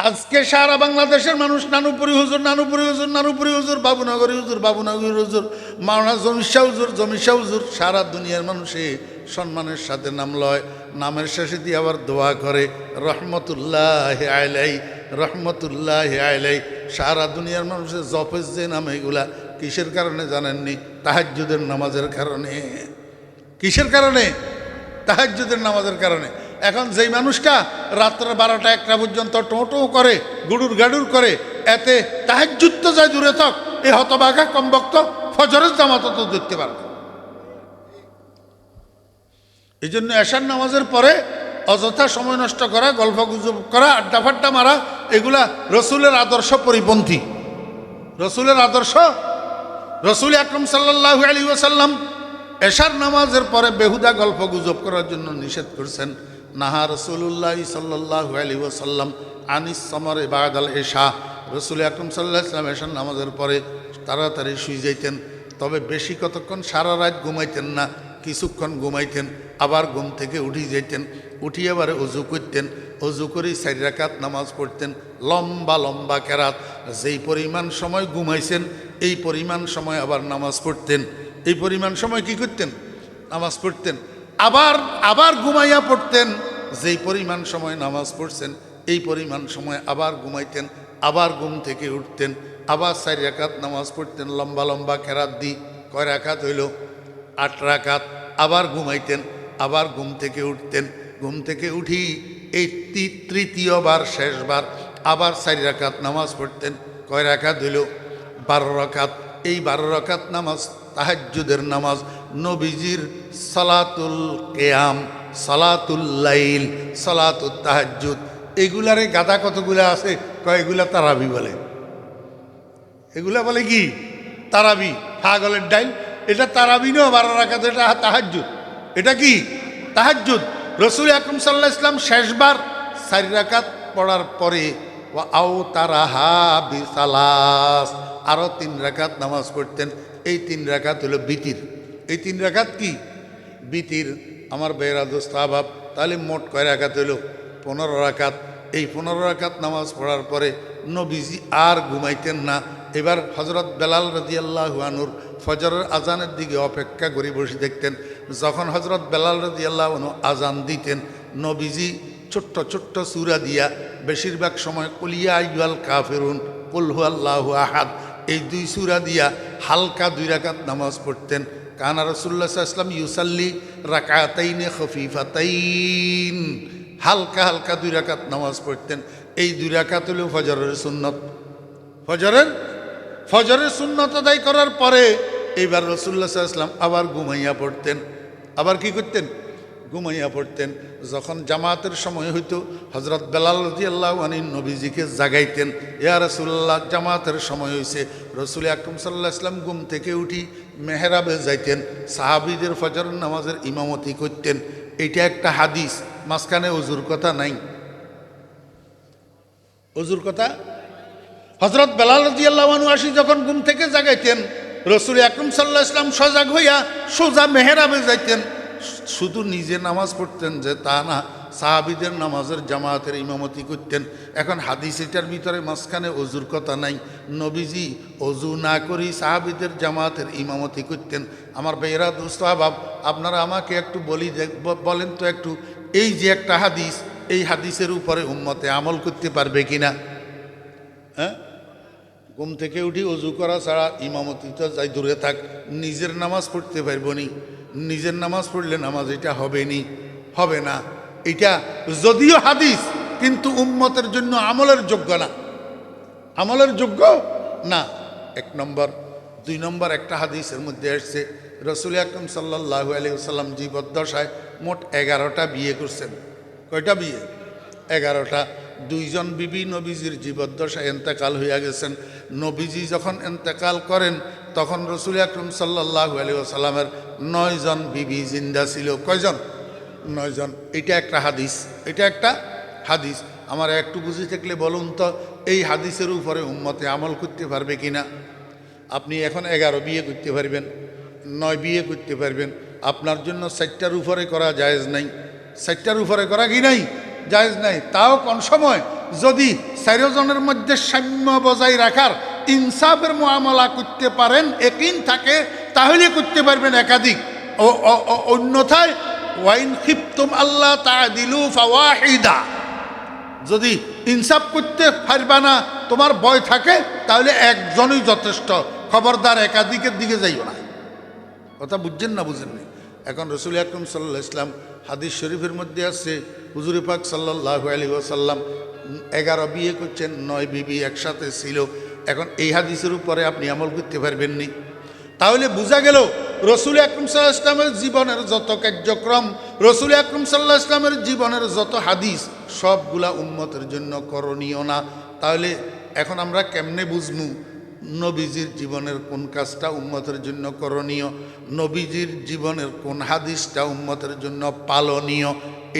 আজকে সারা বাংলাদেশের মানুষ নানুপুরি হুজুর, নানুপুরি হুজুর, নানুপুরি হুজুর, বাবুনগরী হুজুর, বাবুনগরী হুজুর, মাওনা জমিশা হুজুর, জমিশা হুজুর। সারা দুনিয়ার মানুষে সম্মানের সাথে নাম লয়, নামের শেষে দিয়ে আবার দোয়া করে রহমতুল্লাহ আলাই, রহমতুল্লাহ আলাই। সারা দুনিয়ার মানুষের জপের যে নাম, এগুলা কিসের কারণে জানেননি? তাহাজ্জুদের নামাজের কারণে। কিসের কারণে? তাহাজ্জুদের নামাজের কারণে। এখন যেই মানুষটা রাত্রে 12টা 1টা পর্যন্ত টোটো করে, গুড়ুর গাড়ুর করে, এতে তাহাজ্জুদ তো যায় দূরে থাক, এ হতবাগা কমবক্ত ফজরের জামাত তো দেখতে পারবে। এই জন্য এশার নামাজের পরে অযথা সময় নষ্ট করা, গল্প গুজব করা, আড্ডা ফাড্ডা মারা, এগুলা রসুলের আদর্শ পরিপন্থী। রসুলের আদর্শ, রসুল আকরম সাল্লাল্লাহু আলাইহি ওয়াসাল্লাম এশার নামাজের পরে বেহুদা গল্প গুজব করার জন্য নিষেধ করছেন। নাহা রাসূলুল্লাহ সাল্লাল্লাহু আলাইহি ওয়াসাল্লাম আনিস সামারে বাদাল এশা। রসুল আকরম সাল্লাল্লাহু আলাইহি ওয়াসাল্লাম এশার নামাজের পরে তাড়াতাড়ি শুয়ে যাইতেন, তবে বেশি কতক্ষণ সারা রাত ঘুমাইতেন না, কিছুক্ষণ ঘুমাইতেন, আবার ঘুম থেকে উঠে যেতেন, উঠি এবারে অজু করতেন, অজু করে 4 রাকাত নামাজ পড়তেন, লম্বা লম্বা কেরাত। যেই পরিমাণ সময় ঘুমাইছেন এই পরিমাণ সময় আবার নামাজ পড়তেন, এই পরিমাণ সময় কি করতেন? নামাজ পড়তেন। আবার আবার ঘুমাইয়া পড়তেন, যেই পরিমাণ সময় নামাজ পড়ছেন এই পরিমাণ সময় আবার ঘুমাইতেন, আবার ঘুম থেকে উঠতেন, আবার 4 রাকাত নামাজ পড়তেন লম্বা লম্বা কেরাত দি। কয় রাকাত হইল? 8 রাকাত। আবার ঘুমাইতেন, আবার ঘুম থেকে উঠতেন, ঘুম থেকে উঠি এই তৃতীয়বার শেষবার আবার 4 রাকাত নামাজ পড়তেন। কয় রাকাত হইল? 12 রাকাত। এই 12 রাকাত নামাজ তাহাজ্জুদের নামাজ, নবীজির সালাতুল কিয়াম, সালাতুল লাইল, সালাতুল তাহাজ্জুদ। এগুলারে গাদা কতগুলা আছে? কয় এগুলা তারাবি বলে। এগুলা বলে কি? তারাবি। পাগলের ডাইল। এটা তারাবি নয় 12 রাকাত, এটা তাহাজ্জুদ। এটা কি? তাহাজ্জুদ। রসুল আকরম সাল্লাল্লাহু আলাইহি ওয়াসাল্লাম শেষবার 4 রাকাত পড়ার পরে ওয়া আও তারাহা বিসালাস, আরো 3 রাকাত নামাজ পড়তেন। এই 3 রাকাত হলো বিতির। এই 3 রাকাত কি? বিতির। আমার বেরা দোস্ত আহবাব, তাহলে মোট কয় রাকাত হলো? 15 রাকাত। এই 15 রাকাত নামাজ পড়ার পরে নবীজি আর ঘুমাইতেন না। এবার হজরত বেলাল রাদিয়াল্লাহু আনহুর ফজরের আজানের দিকে অপেক্ষা করে বসে দেখতেন। যখন হজরত বেলাল রাদিয়াল্লাহু আনহু আজান দিতেন, নবীজি ছোট্ট ছোট্ট সূরা দিয়া, বেশিরভাগ সময় কুলিয়া আইয়ুহাল কাফিরুন, কুল হুয়াল্লাহু আহাদ, এই 2 সূরা দিয়া হালকা 2 রাকাত নামাজ পড়তেন। কানা রাসূলুল্লাহ সাল্লাল্লাহু আলাইহি ওয়াসাল্লাম ইউসাল্লি রাকাতাইনে খফিফাতাইন, হালকা হালকা 2 রাকাত নামাজ পড়তেন। এই 2 রাকাত হলো ফজরের সুন্নত। ফজরের সুন্নত আদায় করার পরে এইবার রাসূলুল্লাহ সাল্লাল্লাহু আলাইহি ওয়াসাল্লাম আবার ঘুমাইয়া পড়তেন। আবার কি করতেন? ঘুমাইয়া পড়তেন। যখন জামাতের সময় হইতো, হযরত বেলাল রাদিয়াল্লাহু আনহু নবীজিকে জাগাইতেন, ইয়া রাসূলুল্লাহ জামাতের সময় হইছে। রাসূল আকরাম সাল্লাল্লাহু আলাইহি ওয়াসাল্লাম ঘুম থেকে উঠি মেহরাবে যাইতেন, সাহাবীদের ফজর নামাজের ইমামতি করতেন। এইটা একটা হাদিস, মাঝখানে ওযুর কথা নাই। ওযুর কথা? হযরত বেলাল রাদিয়াল্লাহু আনহু আসি যখন ঘুম থেকে জাগাইতেন, রাসূল আকরাম সাল্লাল্লাহু আলাইহি ওয়াসাল্লাম সজাগ হইয়া সোজা মেহরাবে যাইতেন। শুধু নিজে নামাজ পড়তেন যে তা না, সাহাবীদের নামাজের জামাতের ইমামতি করতেন। এখন হাদিস এটার ভিতরে মাঝখানে ওযুর কথা নাই। নবীজি ওযু না করেই সাহাবীদের জামাতের ইমামতি করতেন। আমার ভাইয়েরা দোস্ত আহবাব, আপনারা আমাকে একটু বলেন তো একটু, এই যে একটা হাদিস, এই হাদিসের উপরে উম্মতে আমল করতে পারবে কিনা? হ্যাঁ, ঘুম থেকে উঠি অজু করা ছাড়া ইমামতি তো যাই দূরে থাক, নিজের নামাজ পড়তে পারবো নি? নিজের নামাজ পড়লে নামাজ এটা হবে নি? হবে না। এটা যদিও হাদিস, কিন্তু উম্মতের জন্য আমলের যোগ্য না। আমলের যোগ্য না, 1 নম্বর। 2 নম্বর, একটা হাদিসের মধ্যে আসছে রাসূল আকরাম সাল্লাল্লাহু আলাইহি ওয়াসাল্লাম জীবদ্দশায় মোট 11টা বিয়ে করছেন। কয়টা বিয়ে? 11টা। 2 জন বিবি নবীজির জীবদ্দশায় ইন্তেকাল হইয়া গেছেন। নবীজি যখন ইন্তেকাল করেন তখন রাসূল আকরাম সাল্লাল্লাহু আলাইহি ওয়াসাল্লামের 9 জন বিবি জিন্দা ছিল। কয়জন? 9 জন। এটা একটা হাদিস, এটা একটা হাদিস। আমার একটু বুঝে থাকলে বলুন তো, এই হাদিসের উপরে উম্মতে আমল করতে পারবে কিনা? আপনি এখন 11 বিয়ে করতে পারবেন, 9 বিয়ে করতে পারবেন, আপনার জন্য 4টার উপরে করা জায়েজ নাই। 4টার উপরে করা কি নাই? জায়েজ নাই। তাও কোন সময়? যদি 4 জনের মধ্যে সাম্য বজায় রাখার ইনসাফের মুআমালা করতে পারেন, ইয়াকিন থাকে, তাহলে করতে পারবেন একাধিক। অন্যথায় ওয়াইন খিফতুম আল্লাহ তা'দিলু ফাওয়াহিদা, যদি ইনসাফ করতে পারবা না, তোমার ভয় থাকে, তাহলে একজনই যথেষ্ট। খবরদার একাধিকের দিকে যাইও না। কথা বুঝছেন না বুঝেননি? এখন রাসূল আকরাম সাল্লাল্লাহু আলাইহি ওয়াসাল্লাম হাদিস শরীফের মধ্যে আছে, হুজুর পাক সাল্লাল্লাহু আলাইহি ওয়াসাল্লাম 11 বিয়ে করছেন, 9 বিবি একসাথে ছিল। এখন এই হাদিসের উপরে আপনি আমল করতে পারবেন নি, তাহলে বোঝা গেল রাসূল আকরাম সাল্লাল্লাহু আলাইহি ওয়াসাল্লামের জীবনের যত কার্যক্রম, রাসূল আকরাম সাল্লাল্লাহু আলাইহি ওয়াসাল্লামের জীবনের যত হাদিস, সবগুলা উম্মতের জন্য করণীয় না। তাহলে এখন আমরা কেমনে বুঝমু নবীজির জীবনের কোন কাজটা উম্মতের জন্য করণীয়, নবীজির জীবনের কোন হাদিসটা উম্মতের জন্য পালনীয়?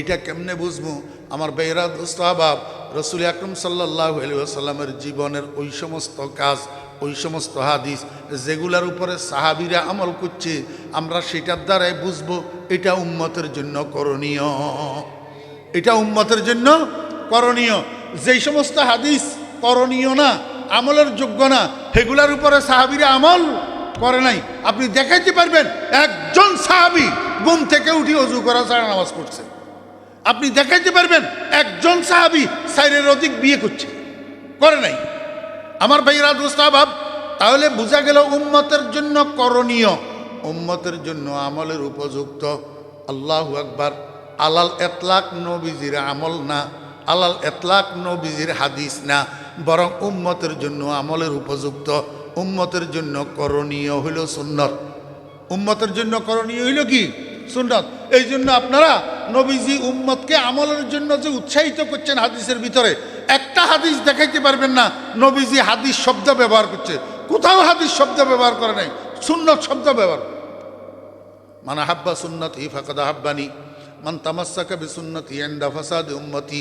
এটা কেমনে বুঝবো? আমার ভাইরা দোস্ত আহবাব, রাসূল আকরাম সাল্লাল্লাহু আলাইহি ওয়াসাল্লামের জীবনের ওই সমস্ত কাজ, ওই সমস্ত হাদিস যেগুলার উপরে সাহাবীরা আমল করছে, আমরা সেটার দ্বারাই বুঝবো এটা উম্মতের জন্য করণীয়, এটা উম্মতের জন্য করণীয়। যেই সমস্ত হাদিস করণীয় না, আমলের যোগ্য না, সেগুলার উপরে সাহাবীরা আমল করে নাই। আপনি দেখাইতে পারবেন একজন সাহাবী ঘুম থেকে উঠে ওযু করা ছাড়া নামাজ পড়ছে? আপনি দেখাইতে পারবেন একজন সাহাবী 4-এর অধিক বিয়ে করছে? করে নাই। আমার ভাইরা দোস্ত আহবাব, তাহলে বোঝা গেল উম্মতের জন্য করণীয়, উম্মতের জন্য আমলের উপযুক্ত। আল্লাহু আকবার। আলাল ইতলাক নবীজির আমল না, আলাল ইতলাক নবীজির হাদিস না, বরং উম্মতের জন্য আমলের উপযুক্ত, উম্মতের জন্য করণীয় হইল সুন্নত। উম্মতের জন্য করণীয় হইল কি? সুন্নত। এই জন্য আপনারা নবীজি উম্মতকে আমলের জন্য যে উৎসাহিত করছেন, হাদিসের ভিতরে একটা হাদিস দেখাইতে পারবেন না নবীজি হাদিস শব্দ ব্যবহার করছে। কোথাও হাদিস শব্দ ব্যবহার করে নাই, সুন্নত শব্দ ব্যবহার। মান আহাব্বা সুন্নতি ফাকাদ আহাব্বানি, মান তামাসসাকা বিসুন্নতি ইনদা ফাসাদি উম্মতি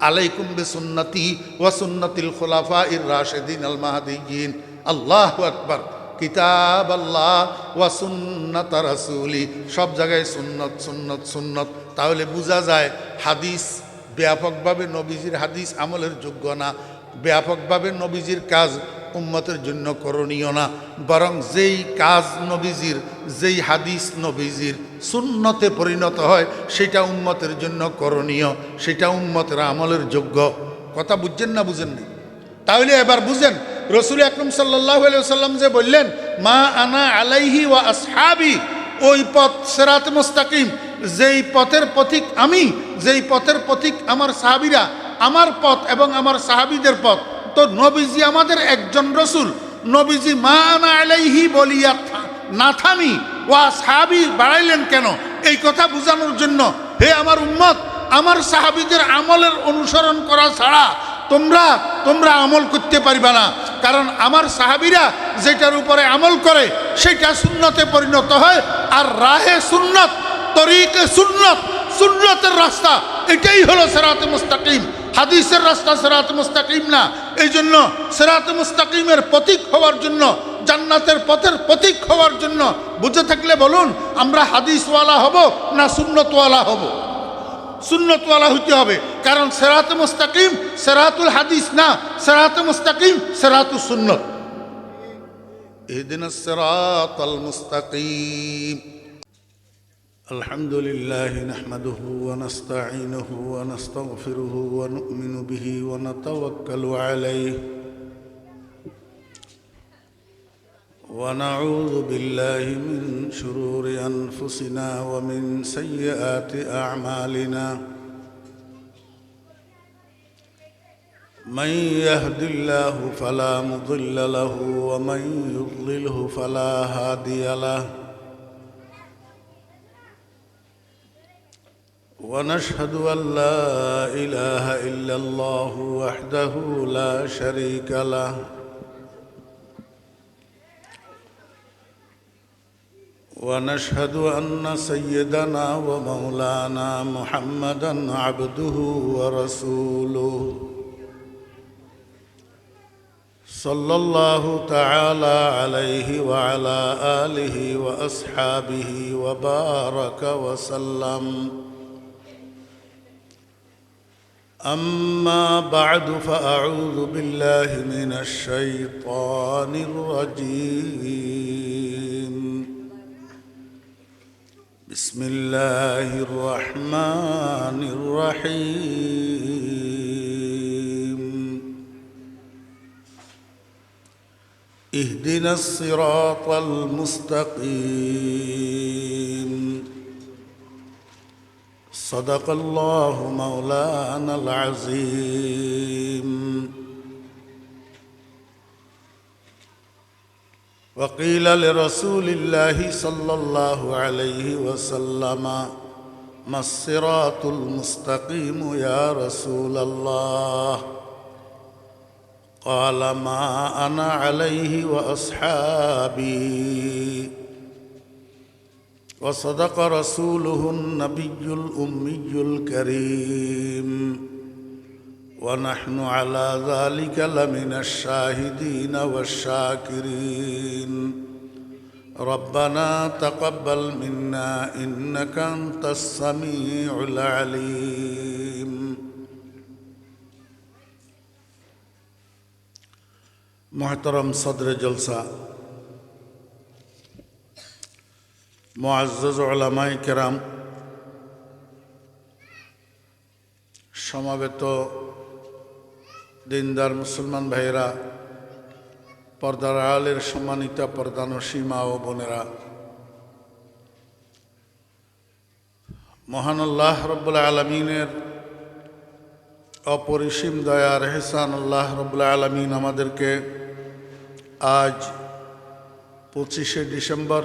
আলাইকুম বিসুন্নতি ওয়া সুন্নাতিল খুলাফাইর রাশিদিন আল মাহদিয়িন। আল্লাহু আকবার। কিতাব আল্লাহ ওয়া সুন্নাত রাসূলি, সব জায়গায় সুন্নত সুন্নত সুন্নত। তাহলে বোঝা যায় হাদিস ব্যাপকভাবে নবীজির হাদিস আমলের যোগ্য না, ব্যাপকভাবে নবীজির কাজ উম্মতের জন্য করণীয় না, বরং যেই কাজ নবীজির, যেই হাদিস নবীজির সুন্নতে পরিণত হয়, সেটা উম্মতের জন্য করণীয়, সেটা উম্মতের আমলের যোগ্য। কথা বুঝছেন না বুঝেননি? তাহলে এবার বুঝেন, রাসূল আকরাম সাল্লাল্লাহু আলাইহি ওয়াসাল্লাম যে বললেন মা আনা আলাইহি ওয়া আসহাবি, ওই পথ সিরাত মুস্তাকিম, যেই পথের পথিক আমি, যেই পথের পথিক আমার সাহাবীরা, আমার পথ এবং আমার সাহাবীদের পথ। তো নবীজি আমাদের একজন রসুল, নবীজি মা আনা আলাইহি বলিয়া না থামি ওয়া সাহাবী বাড়াইলেন কেন? এই কথা বোঝানোর জন্য, হে আমার উম্মত, আমার সাহাবীদের আমলের অনুসরণ করা ছাড়া তোমরা আমল করতে পারবে না। কারণ আমার সাহাবীরা যেটার উপরে আমল করে সেটা সুন্নতে পরিণত হয়। আর রাহে সুন্নত, তরিকে সুন্নত, সুন্নতের রাস্তা, এটাই হলো সিরাতে মুস্তাকিম। হাদিসের রাস্তা সিরাতে মুস্তাকিম না। এই জন্য সিরাতে মুস্তাকিমের প্রতীক হওয়ার জন্য, জান্নাতের পথের প্রতীক হওয়ার জন্য বুঝে থাকলে বলুন, আমরা হাদিসওয়ালা হব না সুন্নতওয়ালা হব? সুন্নতওয়ালা হইতে হবে। কারণ সিরাতে মুস্তাকিম সিরাতুল হাদিস না, সিরাতে মুস্তাকিম সিরাতুস সুন্নত। ইহদিনাস সিরাতাল মুস্তাকিম। আলহামদুলিল্লাহি নাহমাদুহু ওয়া নাস্তাঈনুহু ওয়া নাস্তাগফিরুহু ওয়া নু'মিনু বিহি ওয়া নাতাওয়াক্কালু আলাইহি ওয়া নাউযু বিল্লাহি মিন শুরুরি আনফুসিনা ওয়া মিন সাইয়্যাতি আ'মালিনা। মান ইয়াহদিল্লাহু ফালা মুদিল্লা লাহু ওয়া মান ইউদ্লিলহু ফালা হাদিয়া লাহু। ونشهد أن لا إله إلا الله وحده لا شريك له ونشهد أن سيدنا ومولانا محمدا عبده ورسوله صلى الله تعالى عليه وعلى آله وأصحابه وبارك وسلم. أما بعد فأعوذ بالله من الشيطان الرجيم بسم الله الرحمن الرحيم اهدنا الصراط المستقيم صدق الله مولانا العظيم وقيل لرسول الله صلى الله عليه وسلم ما الصراط المستقيم يا رسول الله قال ما أنا عليه وأصحابي وصدق رسوله النبي الأمي الكريم ونحن على ذلك لمن الشاهدين والشاكرين ربنا تقبل منا إنك أنت السميع العليم محترم صدر جلسة মুআজ্জাজ উলামায়ে কেরাম, সমাবেত দিনদার মুসলমান ভাইয়েরা, পর্দার আড়ালের সম্মানিত পর্দানশী মা ও বোনেরা, মহান আল্লাহ রব্বুল আলামিনের অপরিসীম দয়ার এহসান আল্লাহ রব্বুল আলামিন আমাদেরকে আজ 25শে ডিসেম্বর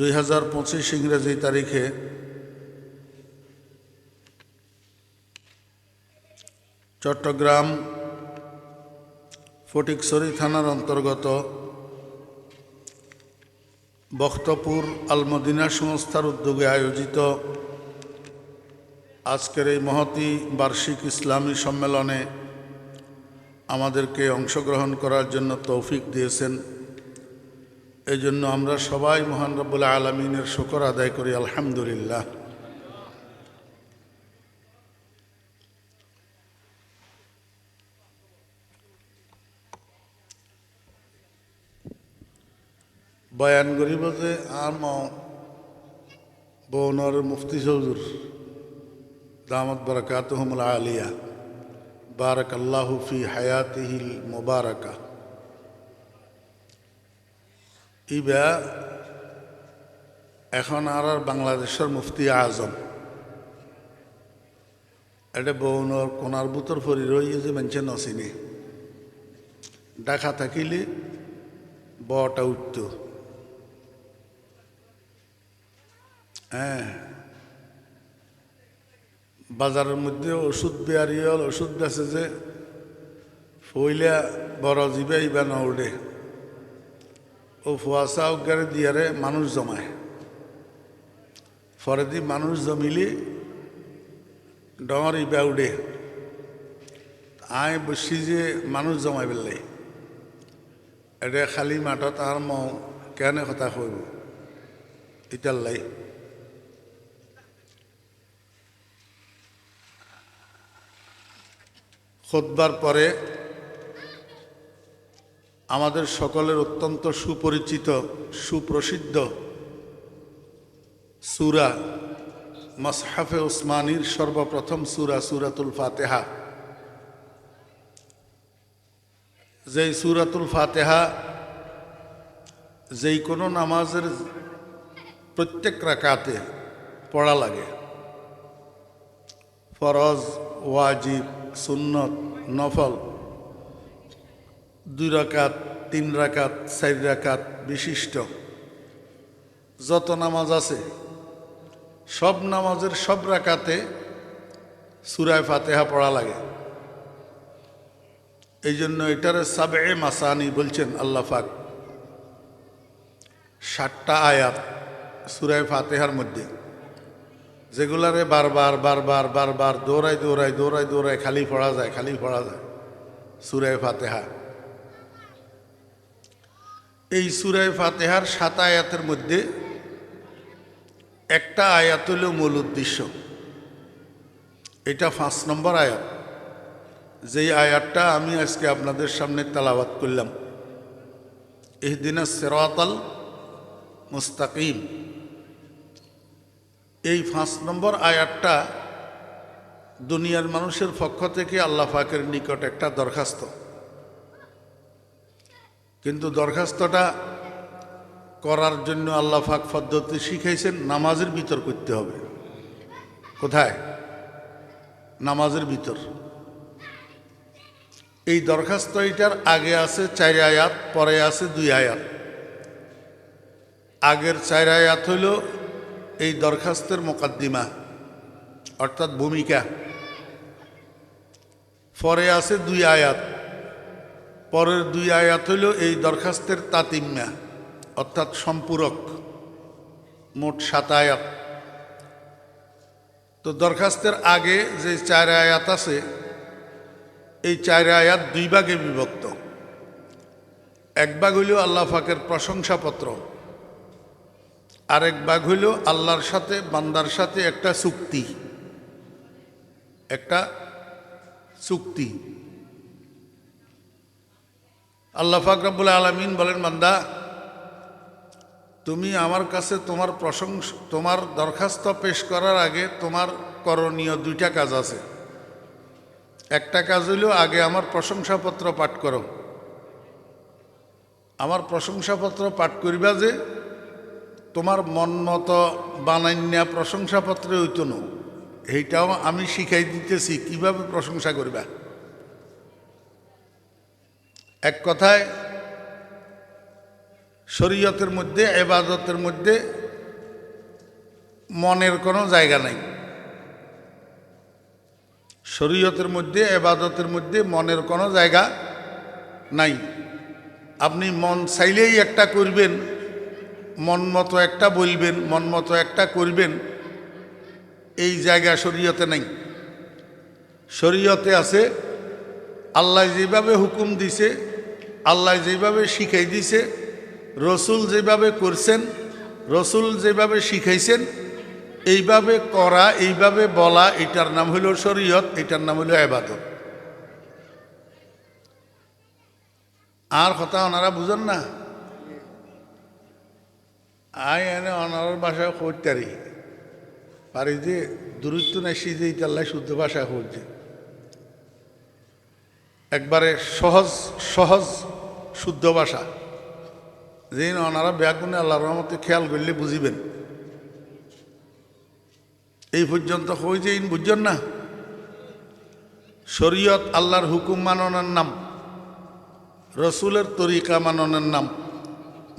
2025 ইংরেজি তারিখে চট্টগ্রাম ফটিকছড়ি থানার অন্তর্গত বখতপুর আল মদিনা সংস্থার উদ্যোগে আয়োজিত আজকের এই মহতী বার্ষিক ইসলামী সম্মেলনে আমাদেরকে অংশগ্রহণ করার জন্য তৌফিক দিয়েছেন। এই জন্য আমরা সবাই মহান রব্বুল আলামিনের শুকর আদায় করি, আলহামদুলিল্লাহ। বয়ান করিব যে আর বৌনর মুফতি চৌধুর দামত বারাকাতুহুমুল আলিয়া বারাকাল্লাহু ফি হায়াতিহিল মুবারাকা ইবা এখন আর বাংলাদেশের মুফতি আজম এটা বৌনর কোনার বুতর ফরি রইয়ে যে মানুষে নচিনে ডাকা থাকিলে বটা উঠত। হ্যাঁ, বাজারের মধ্যে ওষুধ বেয়ারিয়াল ওষুধ বেছে যে ফইলা বড় জিবে ইবা ন উঠে ও ফুয়াশা উগারে দিয়ারে মানুষ জমায়, ফরে দি মানুষ জমিলে ডর ইবা উঠে। আয় বসি যে মানুষ জমাই পেলাই এটা খালি মাঠত আর মৌ কেনে কথা কইব ইটার লাই। খুতবার পরে আমাদের সকলের অত্যন্ত সুপরিচিত সুপ্রসিদ্ধ সূরা মাসহাফে উসমানীর সর্বপ্রথম সূরা সূরাতুল ফাতিহা, যেই সূরাতুল ফাতিহা যেই কোনো নামাজের প্রত্যেক রাকাতে পড়া লাগে, ফরজ, ওয়াজিব, সুন্নত, নফল, 2 রাকাত, 3 রাকাত, 4 রাকাত বিশিষ্ট যত নামাজ আছে সব নামাজের সব রাকাতে সূরা ফাতিহা পড়া লাগে। এই জন্য এটারে সাবে মাসানি বলছেন আল্লাহ পাক। 60টা আয়াত সূরা ফাতিহার মধ্যে, যেগুলারে বারবার বারবার বারবার দৌড়াই দৌড়াই দৌড়াই দৌড়াই খালি পড়া যায়, খালি পড়া যায় সূরা ফাতিহা। এই সূরা ফাতিহার 7 আয়াতের মধ্যে একটা আয়াত হল মূল উদ্দেশ্য, এটা 5 নম্বর আয়াত, যেই আয়াতটা আমি আজকে আপনাদের সামনে তেলাওয়াত করলাম। ইহদিনাস সিরাতাল মুস্তাকিম, এই 5 নম্বর আয়াতটা দুনিয়ার মানুষের পক্ষ থেকে আল্লাহ পাকের নিকট একটা দরখাস্ত। কিন্তু দরখাস্তটা করার জন্য আল্লাহ পাক পদ্ধতি শিখাইছেন, নামাজের ভিতর করতে হবে। কোথায়? নামাজের ভিতর। এই দরখাস্ত এটার আগে আছে 4 আয়াত, পরে আছে 2 আয়াত। আগের 4 আয়াত হইল এই দরখাস্তের মোকাদ্দিমা, অর্থাৎ ভূমিকা। পরে আছে 2 আয়াত, পরের 2 আয়াত হইল এই দরখাস্তের তাতিম্মা, অর্থাৎ সম্পূরক। মোট 7 আয়াত। তো দরখাস্তের আগে যে 4 আয়াত আছে, এই 4 আয়াত 2 ভাগে বিভক্ত। এক ভাগ হইল আল্লাহ পাকের প্রশংসাপত্র, আরেক ভাগ হইল আল্লাহর সাথে বান্দার সাথে একটা চুক্তি। একটা চুক্তি। আল্লাহ পাক রব্বুল আলামিন বলেন, বান্দা তুমি আমার কাছে তোমার দরখাস্ত পেশ করার আগে তোমার করণীয় 2টা কাজ আছে। একটা কাজ হইল আগে আমার প্রশংসাপত্র পাঠ করো। আমার প্রশংসাপত্র পাঠ করিবা যে তোমার মন মতো বানাইন্যা প্রশংসাপত্রে হইতো না, এইটাও আমি শিখাই দিতেছি কিভাবে প্রশংসা করিবা। এক কথায় শরীয়তের মধ্যে, ইবাদতের মধ্যে মনের কোনো জায়গা নাই। শরীয়তের মধ্যে, ইবাদতের মধ্যে মনের কোনো জায়গা নাই। আপনি মন চাইলেই একটা করবেন, মন মতো একটা বলবেন, মন মতো একটা করবেন, এই জায়গা শরীয়তে নাই। শরীয়তে আছে আল্লাহ যেভাবে হুকুম দিছে, আল্লাহ যেভাবে শিখাই দিছে, রসুল যেভাবে করছেন, রসুল যেভাবে শিখাইছেন, এইভাবে করা, এইভাবে বলা, এটার নাম হইল শরীয়ত, এটার নাম হইল ইবাদত। আর কথা ওনারা বুঝেন না। এনে ওনার ভাষায় করতারি পারি যে দূরত্ব নেছি যে ইতাল্লাই শুদ্ধ ভাষায় করছে। একবারে সহজ সহজ শুদ্ধ ভাষা, যে ওনারা ব্যাগুনে আল্লাহর রহমতে খেয়াল করলে বুঝিবেন। এই পর্যন্ত কই যে বুঝছেন না। শরীয়ত আল্লাহর হুকুম মাননের নাম, রসুলের তরিকা মাননের নাম।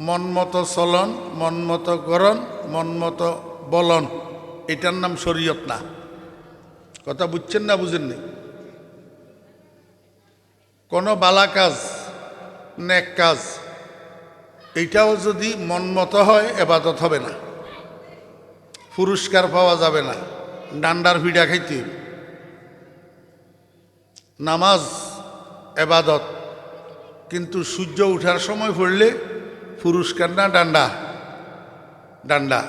মন মতো চলন, মন মতো করণ, মন মতো বলন, এটার নাম শরীয়ত না। কথা বুঝছেন না বুঝেননি? কোনো বালা কাজ, নেক কাজ, এইটাও যদি মন মতো হয় ইবাদত হবে না, পুরস্কার পাওয়া যাবে না, ডান্ডার ভিড়া খাইতে। নামাজ ইবাদত, কিন্তু সূর্য ওঠার সময় পড়লে পুরস্কার না ডান্ডা? ডান্ডা।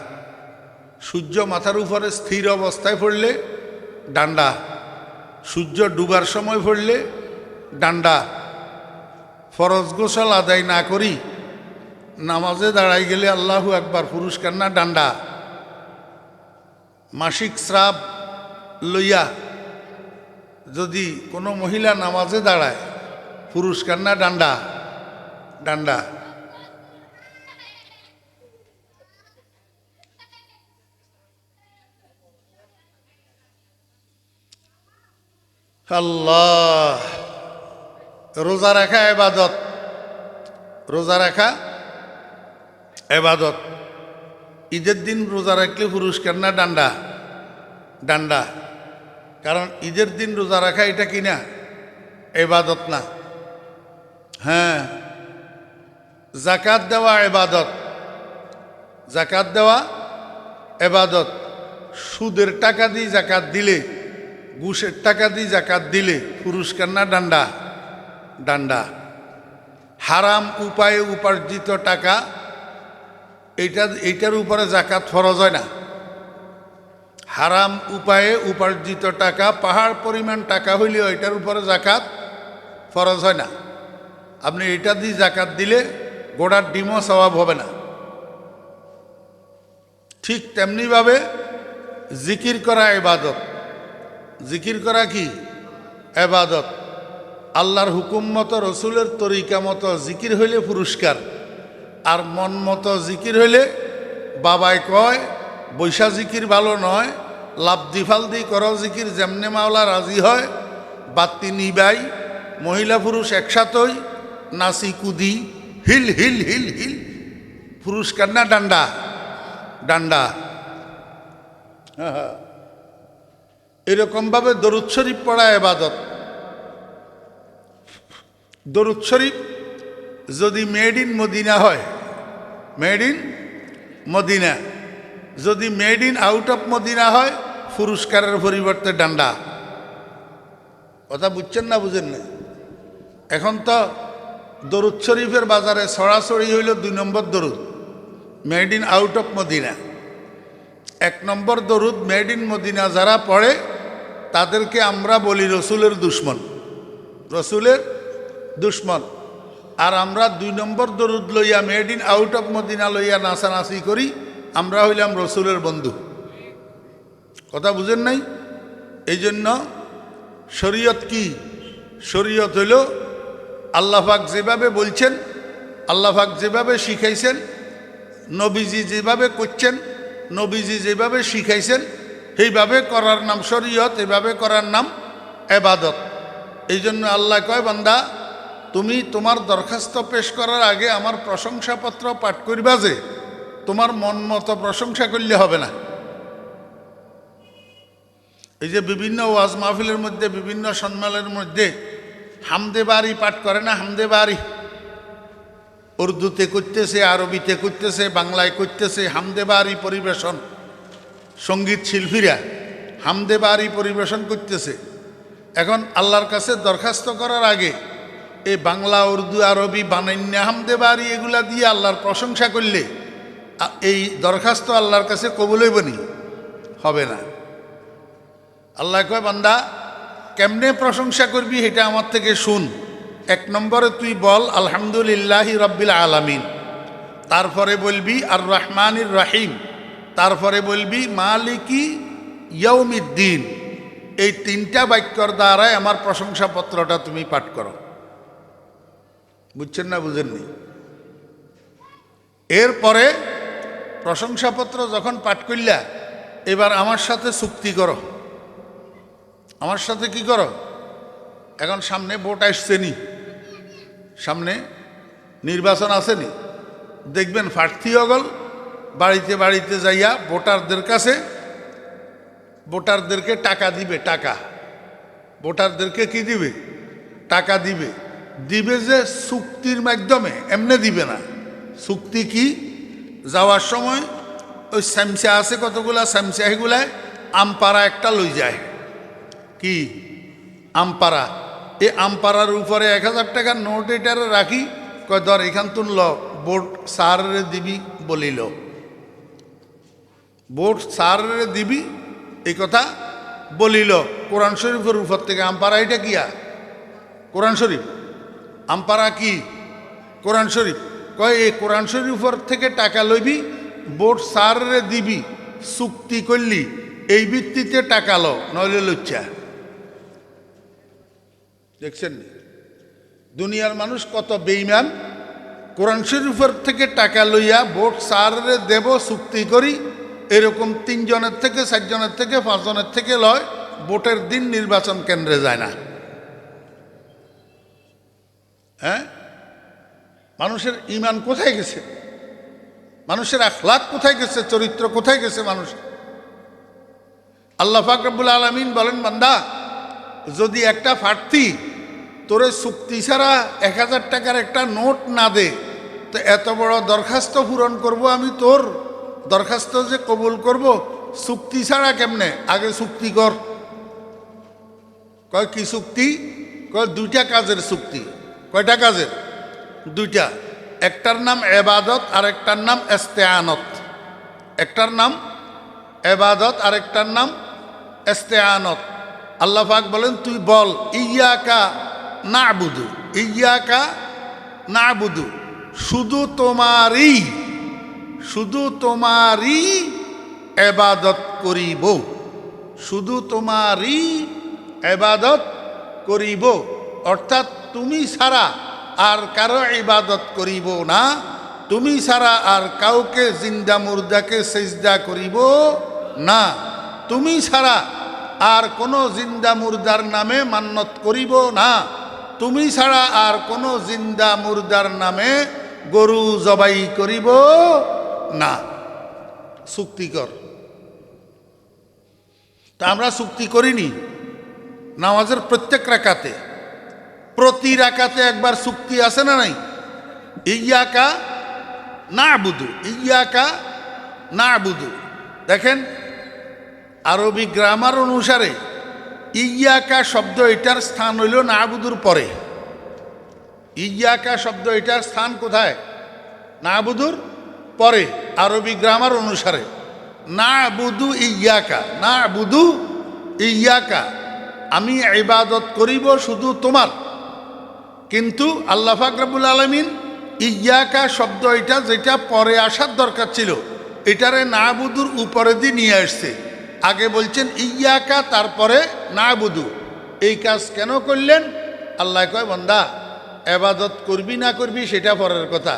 সূর্য মাথার উপরে স্থির অবস্থায় পড়লে ডান্ডা, সূর্য ডুবার সময় পড়লে ডান্ডা। ফরজ গোসল আদায় না করি নামাজে দাঁড়াই গেলে আল্লাহু আকবার, পুরস্কার না ডান্ডা? মাসিক স্রাব লইয়া যদি কোনো মহিলা নামাজে দাঁড়ায়, পুরস্কার না ডান্ডা? ডান্ডা। আল্লাহ। রোজা রাখা ইবাদত, রোজা রাখা ইবাদত। ঈদের দিন রোজা রাখলে পুরস্কার না ডান্ডা? ডান্ডা। কারণ ঈদের দিন রোজা রাখা এটা কি না? ইবাদত না? হ্যাঁ। যাকাত দেওয়া ইবাদত, যাকাত দেওয়া ইবাদত। সুদের টাকা দিয়ে যাকাত দিলে, ঘুষের টাকা দিয়ে যাকাত দিলে পুরস্কার না ডান্ডা? ডান্ডা। হারাম উপায়ে উপার্জিত টাকা, এইটার উপরে যাকাত ফরজ হয় না। হারাম উপায়ে উপার্জিত টাকা পাহাড় পরিমাণ টাকা হইলেও এটার উপরে জাকাত ফরজ হয় না। আপনি এটা দিয়ে জাকাত দিলে গোড়ার ডিমও সওয়াব হবে না। ঠিক তেমনিভাবে জিকির করা ইবাদত। জিকির করা কি ইবাদত। আল্লাহর হুকুম মতো রসুলের তরিকা মতো জিকির হইলে পুরস্কার, আর মন মতো জিকির হইলে বাবাই কয় বৈশা জিকির ভালো নয়, লাভদি ফালদি করো জিকির যেমনে মাওলা রাজি হয়, বাতি নিবাই মহিলা পুরুষ একসাথই নাচি কুদি হিল হিল হিল হিল। পুরস্কার না ডান্ডা? ডান্ডা। এরকমভাবে দরুদ শরীফ পড়া ইবাদত। দরুদ শরীফ যদি মেড ইন মদিনা হয়, মেড ইন মদিনা, যদি made in out of Medina হয় পুরস্কারের পরিবর্তে ডান্ডা। কথা বুঝছেন না বুঝেন না? এখন তো দরুদ শরীফের বাজারে ছড়াছড়ি হইল 2 নম্বর দরুদ made in out of Medina. 1 নম্বর দরুদ মেড ইন মদিনা যারা পড়ে তাদেরকে আমরা বলি রসুলের দুশ্মন, রসুলের দুশ্মন। আর আমরা 2 নম্বর দরুদ লইয়া made in out of Medina লইয়া নাচানাচি করি, আমরা হইলাম রসুলের বন্ধু। কথা বুঝেন নাই? এই জন্য শরীয়ত কি? শরীয়ত হইল আল্লাহ পাক যেভাবে বলছেন, আল্লাহ পাক যেভাবে শিখাইছেন, নবীজি যেভাবে করছেন, নবীজি যেভাবে শিখাইছেন সেইভাবে করার নাম শরীয়ত, এভাবে করার নাম ইবাদত। এই জন্য আল্লাহ কয়, বান্দা তুমি তোমার দরখাস্ত পেশ করার আগে আমার প্রশংসাপত্র পাঠ করিবা, যে তোমার মন মতো প্রশংসা করলে হবে না। এই যে বিভিন্ন ওয়াজ মাহফিলের মধ্যে, বিভিন্ন সম্মেলনের মধ্যে হামদে বাড়ি পাঠ করে না, হামদে বাড়ি উর্দুতে করতেছে, আরবিতে করতেছে, বাংলায় করতেছে, হামদে বাড়ি পরিবেশন। সঙ্গীত শিল্পীরা হামদে বাড়ি পরিবেশন করতেছে। এখন আল্লাহর কাছে দরখাস্ত করার আগে এই বাংলা, উর্দু, আরবি, বানান্যা, হামদে বাড়ি এগুলা দিয়ে আল্লাহর প্রশংসা করলে এই দরখাস্ত আল্লাহর কাছে কবুল হইবনি? হবে না। আল্লাহ কয়, বান্দা কেমনে প্রশংসা করবি এটা আমার থেকে শুন। 1 নম্বরে তুই বল আলহামদুলিল্লাহি রাব্বিল আলামিন, তারপরে বলবি আর রহমানির রহিম, তারপরে বলবি মালিকি ইয়াউমিদ্দিন। এই 3টা বাক্যর দ্বারাই আমার প্রশংসাপত্রটা তুমি পাঠ করো। বুঝছেন না বুঝেননি? এরপরে প্রশংসাপত্র যখন পাঠ করলা, এবার আমার সাথে চুক্তি করো। আমার সাথে কি করো? এখন সামনে ভোট আসছেনি, সামনে নির্বাচন আসেনি, দেখবেন প্রার্থী অগল বাড়িতে বাড়িতে যাইয়া ভোটারদের কাছে, ভোটারদেরকে টাকা দিবে। টাকা ভোটারদেরকে কি দিবে? টাকা দিবে। দিবে যে চুক্তির মাধ্যমে, এমনি দিবে না। চুক্তি কি? যাওয়ার সময় ওই স্যামসা আছে কতগুলা, স্যামসা এগুলায় আমপাড়া একটা লই যায়। কি আমপাড়া? এই আমপাড়ার উপরে 1000 টাকার নোট এটারে রাখি, কয় ধর এখান তুন ল, ভোট স্যারে দিবি বলিল, ভোট স্যারে দিবি এই কথা বলিল। কোরআন শরীফের উপর থেকে আমপাড়া, এটা কিয়া? কোরআন শরীফ। আমপাড়া কি? কোরআন শরীফ। কয় এই কোরআন শরীফের থেকে টাকা লইবি, ভোট স্যারে দিবি, চুক্তি করলি, এই ভিত্তিতে টাকা লো, নইলে লুচ্চা। দেখছেন দুনিয়ার মানুষ কত বেঈমান। কোরআন শরীফের থেকে টাকা লইয়া ভোট স্যারে দেব চুক্তি করি, এরকম 3 জনের থেকে 4 জনের থেকে 5 জনের থেকে লয়, ভোটের দিন নির্বাচন কেন্দ্রে যায় না। হ্যাঁ, মানুষের ঈমান কোথায় গেছে? মানুষের আখলাক কোথায় গেছে? চরিত্র কোথায় গেছে মানুষ? আল্লাহ পাক রব্বুল আলামিন বলেন, বান্দা যদি একটা প্রার্থী তোরে চুক্তি ছাড়া 1000 টাকার একটা নোট না দে, তো এত বড় দরখাস্ত পূরণ করব আমি, তোর দরখাস্ত যে কবুল করব চুক্তি ছাড়া কেমনে? আগে চুক্তি কর। কয় কি চুক্তি? কয় 2টা কাজের চুক্তি। কয়টা কাজের? 2টা। একটার নাম ইবাদত আর একটার নাম ইস্তেআনত। একটার নাম এবাদত আরেকটার নাম ইস্তেআনত। আল্লাহ পাক বলেন তুই বল ইয়াকা না'বুদু, ইয়াকা না'বুদু, শুধু তোমারই এবাদত করিব, শুধু তোমারই এবাদত করিব। অর্থাৎ তুমি ছাড়া আর কারো ইবাদত করিব না, তুমি ছাড়া আর কাউকে জিন্দা মুর্দাকে সেজদা করিব না, তুমি ছাড়া আর কোনো জিন্দা মুর্দার নামে মান্নত করিব না, তুমি ছাড়া আর কোনো জিন্দা মুর্দার নামে গরু জবাই করিব না। চুক্তিকর। তা আমরা চুক্তি করিনি নামাজের প্রত্যেক রাকাতে, প্রতি রাকাতে একবার চুক্তি আছে না নাই? ইয়াকা না'বুদু, ইয়াকা না'বুদু। দেখেন আরবি গ্রামার অনুসারে ইয়াকা শব্দ এটার স্থান হইল না'বুদুর পরে। ইয়াকা শব্দ এটার স্থান কোথায়? না'বুদুর পরে আরবি গ্রামার অনুসারে। না'বুদু ইয়াকা, না'বুদু ইয়াকা, আমি ইবাদত করিব শুধু তোমার। কিন্তু আল্লাহ পাক রব্বুল আলামিন ইয়াকা শব্দ এটা যেটা পরে আসার দরকার ছিল এটারে না'বুদুর উপরে দিয়ে নিয়ে আসছে। আগে বলছেন ইয়াকা, তারপরে না'বুদু। এই কাজ কেন করলেন? আল্লাহ কয় বান্দা ইবাদত করবি না করবি সেটা পরের কথা,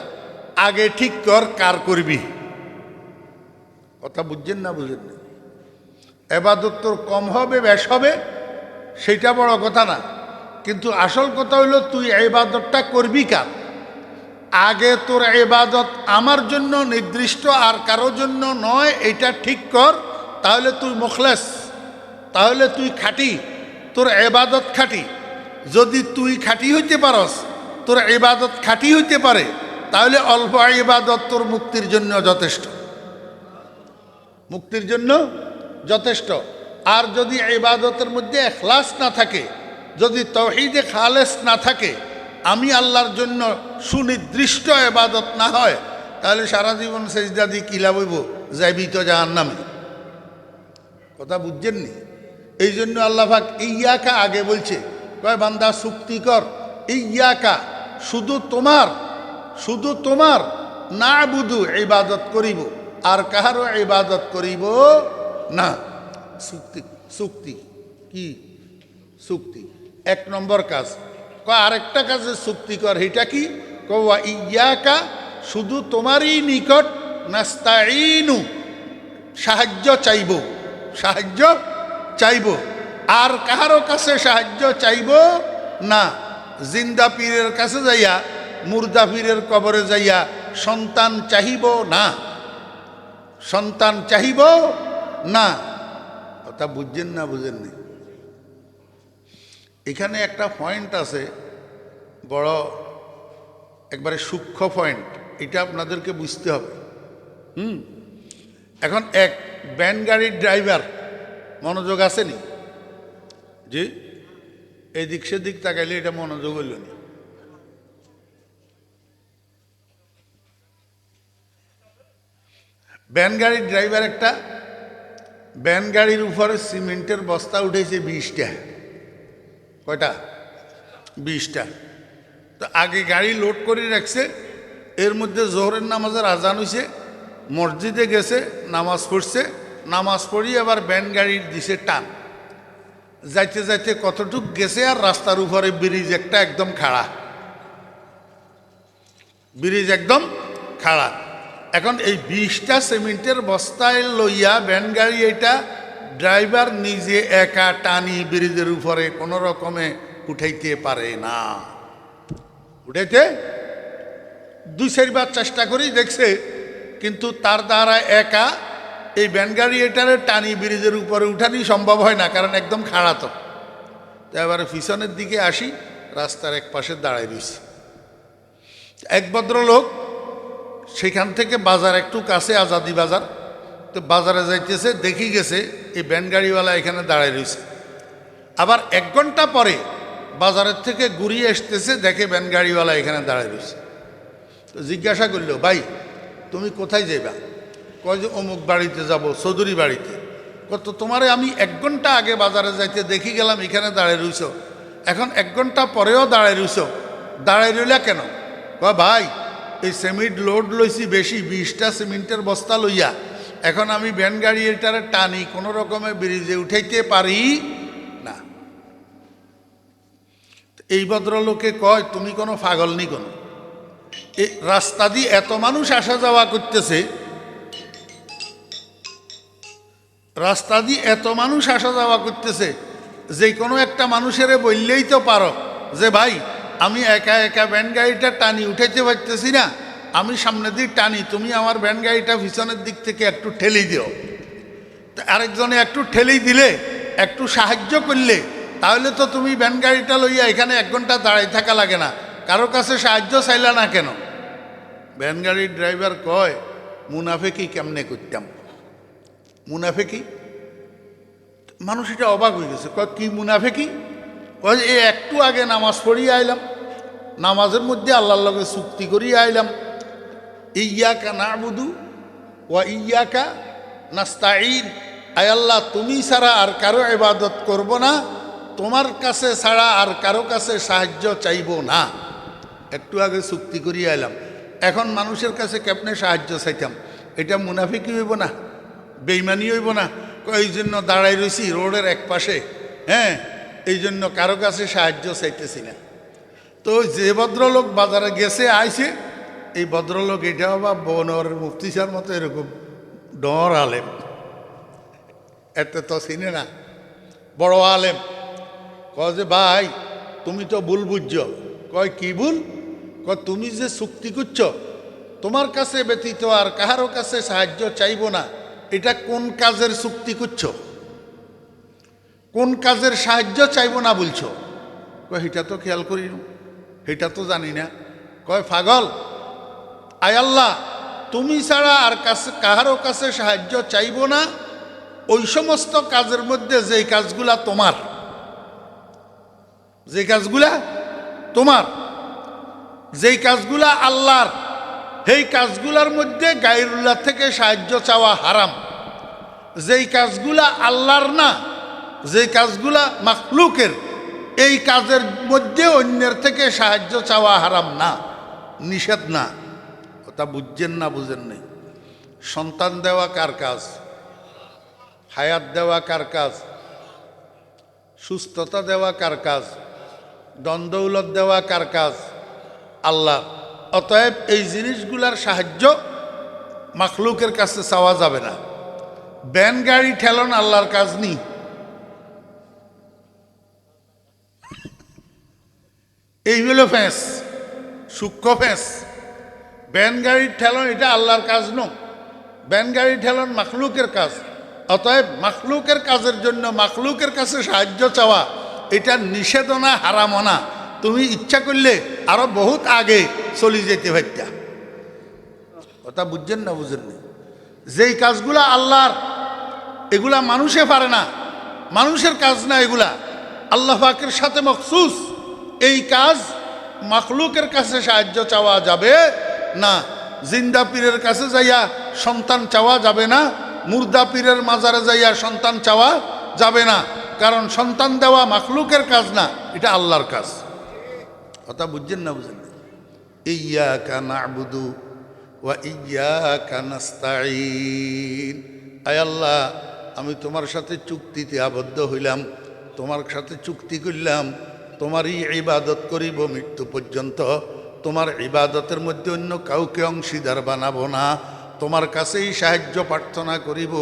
আগে ঠিক কর কার করবি। কথা বুঝছেন না বুঝেন না? ইবাদত তোর কম হবে বেশ হবে সেটা বড় কথা না, কিন্তু আসল কথা হইল তুই ইবাদতটা করবি কার। আগে তোর ইবাদত আমার জন্য নির্দিষ্ট আর কারোর জন্য নয়, এটা ঠিক কর, তাহলে তুই মুখলেস, তাহলে তুই খাঁটি, তোর ইবাদত খাঁটি। যদি তুই খাঁটি হইতে পারস, তোর ইবাদত খাঁটি হইতে পারে, তাহলে অল্প ইবাদত তোর মুক্তির জন্য যথেষ্ট, মুক্তির জন্য যথেষ্ট। আর যদি ইবাদতের মধ্যে ইখলাস না থাকে, যদি তাওহীদে খালেস না থাকে, আমি আল্লাহর জন্য সুনির্দিষ্ট ইবাদত না হয়, তাহলে সারা জীবন সেজদা দিয়ে কি লাভ হইব? যাইবি তো জাহান্নামে। কথা বুঝছেন নি? এই জন্য আল্লাহ পাক ইয়াকা আগে বলছে, কয় বান্দা চুক্তি কর, ইয়াকা শুধু তোমার না'বুদু ইবাদত করিব, আর কাহারও ইবাদত করিব না। চুক্তি কি? চুক্তি এক নম্বর কাজ। কয় আরেকটা কাজে চুক্তি কর, এটা কি? কওয়া ইয়াকা, শুধু তোমারই নিকট নাস্তাইনু, সাহায্য চাইব, সাহায্য চাইব, আর কাহারও কাছে সাহায্য চাইব না। জিন্দা পীরের কাছে যাইয়া, মুর্দা পীরের কবরে যাইয়া সন্তান চাহিব না, সন্তান চাহিব না। কথা বুঝছেন না বুঝেন নি? এখানে একটা পয়েন্ট আছে, বড় একবারে সূক্ষ্ম পয়েন্ট, এটা আপনাদেরকে বুঝতে হবে। এখন এক ভ্যান গাড়ির ড্রাইভার, মনোযোগ আসেনি? জি, এদিক সেদিক তাকাইলে এটা মনোযোগ হইল না। ভ্যান গাড়ির ড্রাইভার একটা ভ্যান গাড়ির উপরে সিমেন্টের বস্তা উঠেছে 20টা। কয়টা? 20টা। তো আগে গাড়ি লোড করে রাখছে, এর মধ্যে জোহরের নামাজের আজান হয়েছে, মসজিদে গেছে, নামাজ পড়ছে, নামাজ পড়িয়ে আবার ভ্যান গাড়ির দিছে টান। যাইতে যাইতে কতটুক গেছে, আর রাস্তার উপরে ব্রিজ একটা একদম খাড়া, ব্রিজ একদম খাড়া। এখন এই 20টা সিমেন্টের বস্তায় লইয়া ভ্যান গাড়ি এটা ড্রাইভার নিজে একা টানি ব্রিজের উপরে কোনো রকমে উঠাইতে পারে না। উঠাইতে 2-4 বার চেষ্টা করেই দেখছে, কিন্তু তার দ্বারা একা এই ভ্যান গাড়ি এটারে টানি ব্রিজের উপরে উঠানি সম্ভব হয় না, কারণ একদম খাড়া। তো এবারে পিছনের দিকে আসি, রাস্তার এক পাশে দাঁড়ায় রয়েছে এক ভদ্রলোক। সেখান থেকে বাজার একটু কাছে, আজাদি বাজার। তো বাজারে যাইতেছে, দেখি গেছে এই ভ্যান গাড়িওয়ালা এখানে দাঁড়ায় রয়েছে। আবার 1 ঘন্টা পরে বাজারের থেকে ঘুরিয়ে আসতেছে, দেখে ভ্যান গাড়িওয়ালা এখানে দাঁড়ায় রয়েছে। তো জিজ্ঞাসা করল, ভাই তুমি কোথায় যাইবা? কয় যে অমুক বাড়িতে যাব, চৌধুরী বাড়িতে। কত তোমারে আমি 1 ঘন্টা আগে বাজারে যাইতে দেখি গেলাম এখানে দাঁড়ায় রইছ, এখন 1 ঘন্টা পরেও দাঁড়ায় রইছ, দাঁড়ায় রইলা কেন? কয় ভাই এই সিমেন্ট লোড লইছি বেশি, 20টা সিমেন্টের বস্তা লইয়া, এখন আমি ভ্যান গাড়ি এটারে টানি, কোনো রকমে ব্রিজে উঠাইতে পারি না। এই ভদ্রলোকে কয় তুমি কোনো পাগল নি কোনো? এই রাস্তা দিয়ে এত মানুষ আসা যাওয়া করতেছে, রাস্তা দিয়ে এত মানুষ আসা যাওয়া করতেছে, যে কোনো একটা মানুষের বললেই তো পারো যে ভাই আমি একা একা ভ্যান গাড়িটা টানি উঠাইতে পারতেছি না, আমি সামনের দিক টানি, তুমি আমার ভ্যান গাড়িটা পিছনের দিক থেকে একটু ঠেলি দিও। তো আরেকজনে একটু ঠেলি দিলে, একটু সাহায্য করলে, তাহলে তো তুমি ভ্যান গাড়িটা লইয়া এখানে 1 ঘন্টা দাঁড়াই থাকা লাগে না, কারো কাছে সাহায্য চাইলা না কেন? ভ্যান গাড়ির ড্রাইভার কয় মুনাফেকি কেমনে করতাম? মুনাফেকি? মানুষ এটা অবাক হয়ে গেছে, কয় কি মুনাফেকি? কয় এই একটু আগে নামাজ পড়িয়ে আইলাম, নামাজের মধ্যে আল্লাহর লগে চুক্তি করিয়ে আইলাম, ইয়াকা নাবুদু ওয়া ইয়াকা নাস্তাঈন, আয় আল্লাহ তুমি ছাড়া আর কারো ইবাদত করব না, তোমার কাছে ছাড়া আর কারো কাছে সাহায্য চাইব না। একটু আগে চুক্তি করিয়ে আইলাম, এখন মানুষের কাছে কেমনে সাহায্য চাইতাম? এটা মুনাফিকি হইব না? বেইমানি হইব না? এই জন্য দাঁড়াই রয়েছি রোডের এক পাশে, হ্যাঁ, এই জন্য কারো কাছে সাহায্য চাইতেছি না। তো যে ভদ্রলোক বাজারে গেছে আইছে, এই ভদ্রলোক এটাও বা বনর মুফতি সার মতো এরকম ডর আলেম, এতে তো চিনে না, বড় আলেম। কয় যে ভাই তুমি তো ভুল বুঝছ। কয় কি ভুল? কয় তুমি যে চুক্তি করছ তোমার কাছে ব্যতীত আর কাহারও কাছে সাহায্য চাইব না, এটা কোন কাজের চুক্তি করছ? কোন কাজের সাহায্য চাইব না বলছো? কয় এটা তো খেয়াল করি না, এটা তো জানি না। কয় পাগল, আয় আল্লাহ তুমি ছাড়া আর কাছে কাহারও কাছে সাহায্য চাইব না ওই সমস্ত কাজের মধ্যে যেই কাজগুলা তোমার, যে কাজগুলা তোমার, যেই কাজগুলা আল্লাহর, সেই কাজগুলার মধ্যে গায়রুল্লাহ থেকে সাহায্য চাওয়া হারাম। যেই কাজগুলা আল্লাহর না, যে কাজগুলা মাখলুকের, এই কাজের মধ্যে অন্যের থেকে সাহায্য চাওয়া হারাম না, নিষেধ না। ওটা বুঝছেন না? বুঝেন নাই? সন্তান দেওয়া কার কাজ? হায়াত দেওয়া কার কাজ? সুস্থতা দেওয়া কার কাজ? দন্দৌলত দেওয়া কার কাজ? আল্লাহ। অতএব এই জিনিসগুলার সাহায্য মাখলুকের কাছে চাওয়া যাবে না। ব্যান গাড়ি ঠেলন আল্লাহর কাজ নি। এই হলো ফেঁস, সূক্ষ্ম ফেঁস। ব্যান গাড়ির ঠেলন এটা আল্লাহর কাজ নো, ব্যান গাড়ি ঠেলন মাখলুকের কাজ। অতএব মাখলুকের কাজের জন্য মাখলুকের কাছে সাহায্য চাওয়া এটা নিষেধও না, হারামও না। তুমি ইচ্ছা করলে আরো বহুত আগে চলে যেতে পারতা। কথা বুঝছেন না? বুঝেন না? যেই কাজগুলা আল্লাহর, এগুলা মানুষে পারে না, মানুষের কাজ না এগুলা, আল্লাহ পাকের সাথে মখসুস। এই কাজ মাখলুকের কাছে সাহায্য চাওয়া যাবে না। জিন্দা পীরের কাছে যাইয়া সন্তান চাওয়া যাবে না, মুর্দা পীরের মাজারে যাইয়া সন্তান চাওয়া যাবে না, কারণ সন্তান দেওয়া মাখলুকের কাজ না, এটা আল্লাহর কাজ। কথা বুঝছেন না? বুঝেন না? ইয়াকা না'বুদু ওয়া ইয়াকা নাস্তাঈন, আয় আল্লাহ আমি তোমার সাথে চুক্তিতে আবদ্ধ হইলাম, তোমার সাথে চুক্তি করলাম, তোমারই ইবাদত করিব মৃত্যু পর্যন্ত, তোমার ইবাদতের মধ্যে অন্য কাউকে অংশীদার বানাবো না, তোমার কাছেই সাহায্য প্রার্থনা করিব,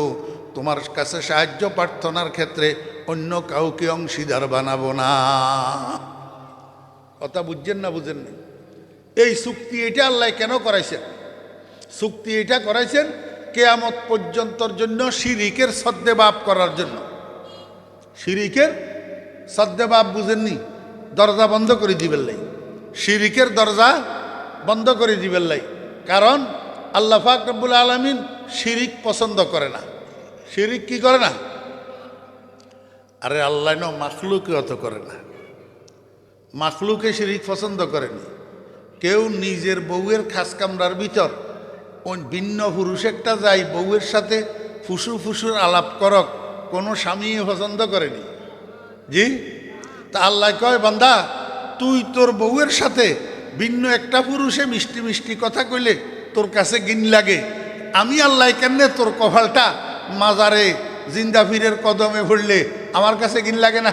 তোমার কাছে সাহায্য প্রার্থনার ক্ষেত্রে অন্য কাউকে অংশীদার বানাবো না। কথা বুঝছেন না? বুঝেন না? এই চুক্তি এটা আল্লাহ কেন করাইছেন? চুক্তি এটা করাইছেন কিয়ামত পর্যন্তর জন্য শিরিকের সদ্দেবাপ করার জন্য। শিরিকের সদ্দেবাপ বুঝেননি? দরজা বন্ধ করে দিবেন লাই, শিরিকের দরজা বন্ধ করে দিবেন লাই। কারণ আল্লাহ পাক রব্বুল আলামিন শিরিক পছন্দ করে না। শিরিক কি করে না? আরে আল্লাহ ন মাখলুকে অত করে না, মাখলুকে শিরিক পছন্দ করেনি। কেউ নিজের বউয়ের খাস কামরার ভিতর ভিন্ন পুরুষ একটা যাই বউয়ের সাথে ফুসুর ফুসুর আলাপ করক, কোনো স্বামী পছন্দ করেনি। জি, তা আল্লাহ কয় বান্দা তুই তোর বউয়ের সাথে ভিন্ন একটা পুরুষে মিষ্টি মিষ্টি কথা কইলে তোর কাছে গিন লাগে, আমি আল্লাহ কেমনে তোর কপালটা মাজারে জিন্দা ফিরের কদমে ভরলে আমার কাছে গিন লাগে না?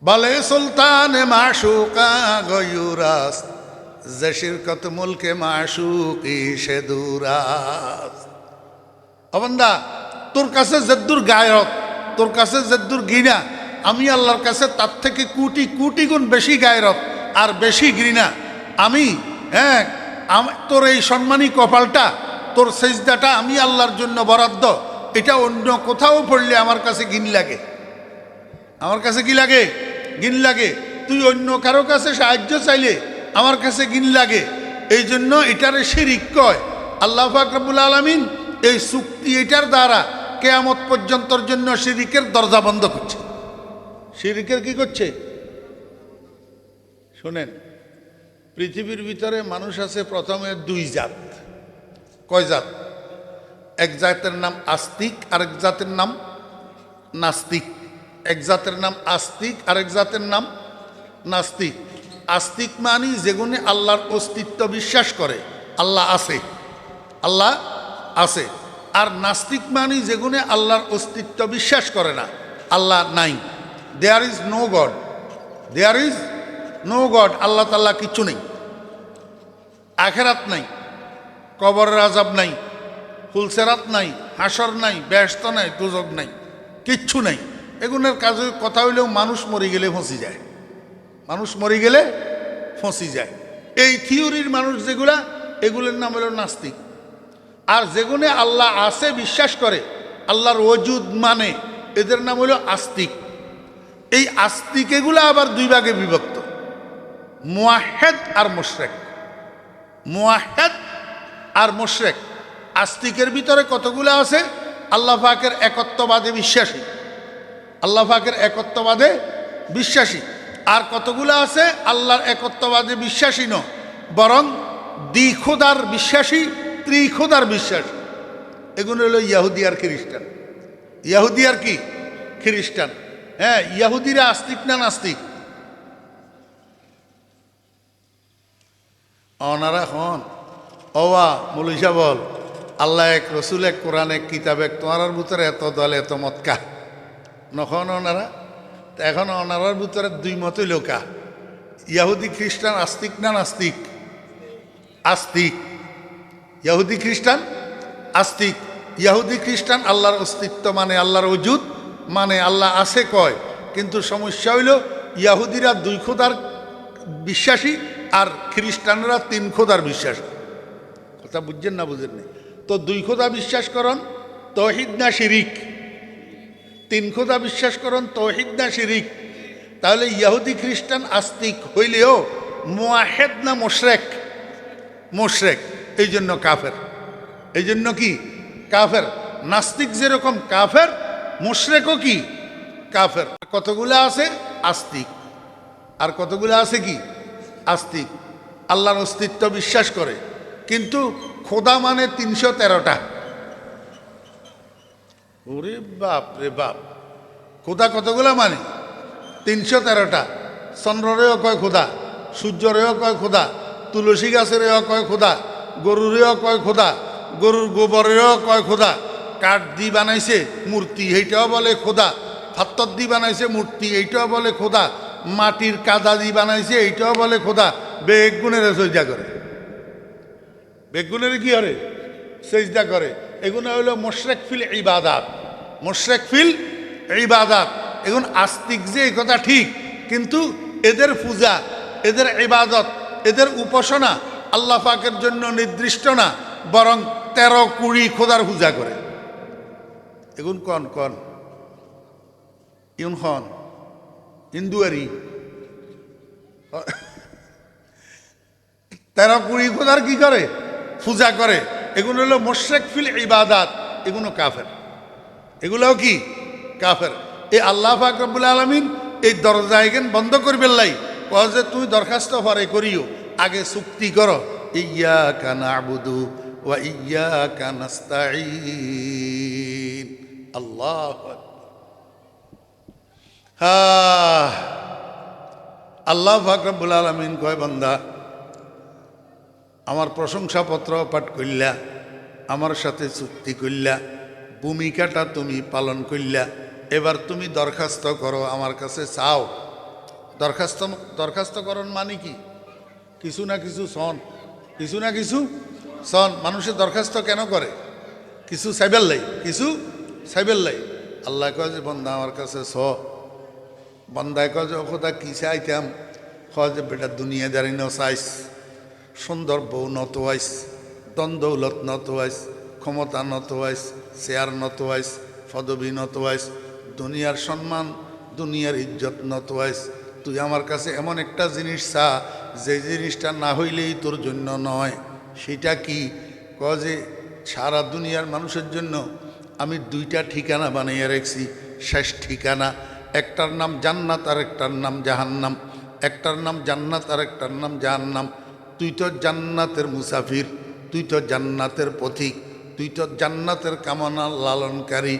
বলে সুলতানে মাশুকা গয়ুরাস যে শিরকত মুলকে মাশুকি সে দুরাস। অবন্দা তোর কাছে যেদুর গায়ক, তোর কাছে যেদুর ঘৃণা, আমি আল্লাহর কাছে তার থেকে কোটি কোটি গুণ বেশি গায়রত আর বেশি ঘৃণা। আমি তোর এই সম্মানী কপালটা, তোর সেজদাটা আমি আল্লাহর জন্য বরাদ্দ, এটা অন্য কোথাও পড়লে আমার কাছে ঘিন লাগে। আমার কাছে কি লাগে? ঘিন লাগে। তুই অন্য কারো কাছে সাহায্য চাইলে আমার কাছে ঘিন লাগে। এই জন্য এটারে শিরিক কয়। আল্লাহ পাক রব্বুল আলামিন এই চুক্তি এটার দ্বারা কিয়ামত পর্যন্তর জন্য শিরিকের দরজা বন্ধ করছে। শিরিকের কি করছে শোনেন, পৃথিবীর ভিতরে মানুষ আছে প্রথমে দুই জাত। কয় জাত? এক জাতের নাম আস্তিক, আরেক জাতের নাম নাস্তিক। এক জাতের নাম আস্তিক, আরেক জাতের নাম নাস্তিক। আস্তিক মানি যেগুনে আল্লাহর অস্তিত্ব বিশ্বাস করে, আল্লাহ আছে, আল্লাহ আছে। আর নাস্তিক মানি যেগুনে আল্লাহর অস্তিত্ব বিশ্বাস করে না, আল্লাহ নাই। There is no god, there is no god, Allah Taala কিচ্ছু নেই। আখেরাত নাই, কবরের আযাব নাই, ফুলসেরাত নাই, হাসর নাই, বেহেশত নাই, দোজখ নাই, কিচ্ছু নাই। এগুলোর কাজে কথা হইলেও মানুষ মরে গেলে ফসি যায়, মানুষ মরে গেলে ফসি যায়। এই থিওরির মানুষ যেগুলা, এগুলোর নাম হলো নাস্তিক। আর যেগুনে আল্লাহ আছে বিশ্বাস করে, আল্লাহর ওজুদ মানে, এদের নাম হলো আস্তিক। এই আস্তিক এগুলা আবার দুই ভাগে বিভক্ত, মুওয়াহ্হিদ আর মুশরিক। মুওয়াহ্হিদ আর মুশরিক। আস্তিকের ভিতরে কতগুলো আছে? আল্লাহ পাকের একত্ববাদে বিশ্বাসী, আল্লাহ পাকের একত্ববাদে বিশ্বাসী। আর কতগুলো আছে আল্লাহর একত্ববাদে বিশ্বাসী নয়, বরং দ্বিখোদার বিশ্বাসী, ত্রিখোদার বিশ্বাসী। এগুলো হলো ইহুদি আর খ্রিস্টান। ইহুদি আর কি? খ্রিস্টান। হ্যাঁ, ইহুদিরা আস্তিক না নাস্তিক? অনারা হন ওয়া মৌলিশা বল আল্লাহ এক, রসুল এক, কোরআন এক, কিতাব এক, তোমার ভিতরে এত দল এত মতকা নখন ওনারা। এখন ওনারার ভিতরে দুই মতই লোকা। ইহুদি খ্রিস্টান আস্তিক না নাস্তিক? আস্তিক। ইহুদি খ্রিস্টান আস্তিক। ইহুদি খ্রিস্টান আল্লাহর অস্তিত্ব মানে, আল্লাহর ওজুদ মানে, আল্লাহ আছে কয়। কিন্তু সমস্যা হইল ইহুদিরা দুই খোদার বিশ্বাসী আর খ্রিস্টানরা তিন খোদার বিশ্বাসী। কথা বুঝছেন না বুঝেন না? তো দুই খোদা বিশ্বাস করন তাওহীদ না শিরিক? তিন খোদা বিশ্বাস করন তাওহীদ না শিরিক? তাহলে ইহুদি খ্রিস্টান আস্তিক হইলেও মুওয়াহ্হিদ না মুশরিক? মুশরিক। এই জন্য কাফের। এই জন্য কি? কাফের। নাস্তিক যেরকম কাফের, মুশরিকও কি? কাফের। কতগুলো আছে আস্তিক, আর কতগুলো আছে কি? আস্তিক। আল্লাহর অস্তিত্ব বিশ্বাস করে, কিন্তু খোদা মানে ৩১৩টা। ওরে বাপ রে বাপ! খোদা কতগুলো মানে? ৩১৩টা। চন্দ্ররেও কয় খোদা, সূর্যরেও কয় খোদা, তুলসী গাছেরও কয় খোদা, গরুরেও কয় খোদা, গরুর গোবরেও কয় খোদা, কাঠ দি বানাইছে মূর্তি এইটাও বলে খোদা, পাথর দি বানাইছে মূর্তি এইটাও বলে খোদা, মাটির কাদা দি বানাইছে এইটাও বলে খোদা। বেগুনের সজদা করে, বেগুনের কি করে? সেজদা করে। এগুলো হলো মুশরিক ফিল ইবাদাত। মুশরিক ফিল ইবাদাত। এখন আস্তিক যে এই কথা ঠিক, কিন্তু এদের পূজা, এদের ইবাদত, এদের উপাসনা আল্লাহ পাকের জন্য নির্দিষ্ট না, বরং ১৩-২০ খোদার পূজা করে। এখন কন কন ইউন খন হিন্দুয়ারি ১৩-২০ খোদার কি করে? পূজা করে। এগুলো হলো মুশরিক ফিল ইবাদাত। এগুলো কাফের। এগুলোও কি? কাফের। এই আল্লাহ পাক রব্বুল আলামিন এই দরজা এখান বন্ধ করবেন লাই, কয় যে তুমি দরখাস্ত পরে করিও, আগে চুক্তি করো। ইয়্যাকা না'বুদু ওয়া ইয়্যাকা নাস্তাঈন। আল্লাহু আকবার। আল্লাহ পাক রব্বুল আলামিন কয়, বান্দা আমার প্রশংসাপত্র পাঠ কইলা, আমার সাথে চুক্তি কইলা, ভূমিকাটা তুমি পালন কইলা, এবার তুমি দরখাস্ত করো, আমার কাছে চাও। দরখাস্ত করন মানে কি? কিছু না কিছু সন। মানুষের দরখাস্ত কেন করে? কিছু সাইবেল লাই। আল্লাহ কয় যে বান্দা আমার কাছে বান্দায় কয় যে কথা কি চাইতাম? কয় যে বেটা দুনিয়াদারি চাইস, সুন্দর বউ নতোয়াইস, দন্দৌলত নতোয়াইস, ক্ষমতা নতোয়াইস, চেয়ার নতোয়াইস, পদবী নতোয়াইস, দুনিয়ার সম্মান, দুনিয়ার ইজ্জত নতোয়াইস। তুই আমার কাছে এমন একটা জিনিস চা, যে জিনিসটা না হইলেই তোর জন্য নয়। সেটা কি? কয় যে সারা দুনিয়ার মানুষের জন্য আমি দুইটা ঠিকানা বানিয়ে রাখছি, শেষ ঠিকানা। একটার নাম জান্নাত আর একটার নাম জাহান্নাম। একটার নাম জান্নাত আর একটার নাম জাহান্নাম। তুই তো জান্নাতের মুসাফির, তুই তো জান্নাতের পথিক, তুই তো জান্নাতের কামনা লালনকারী।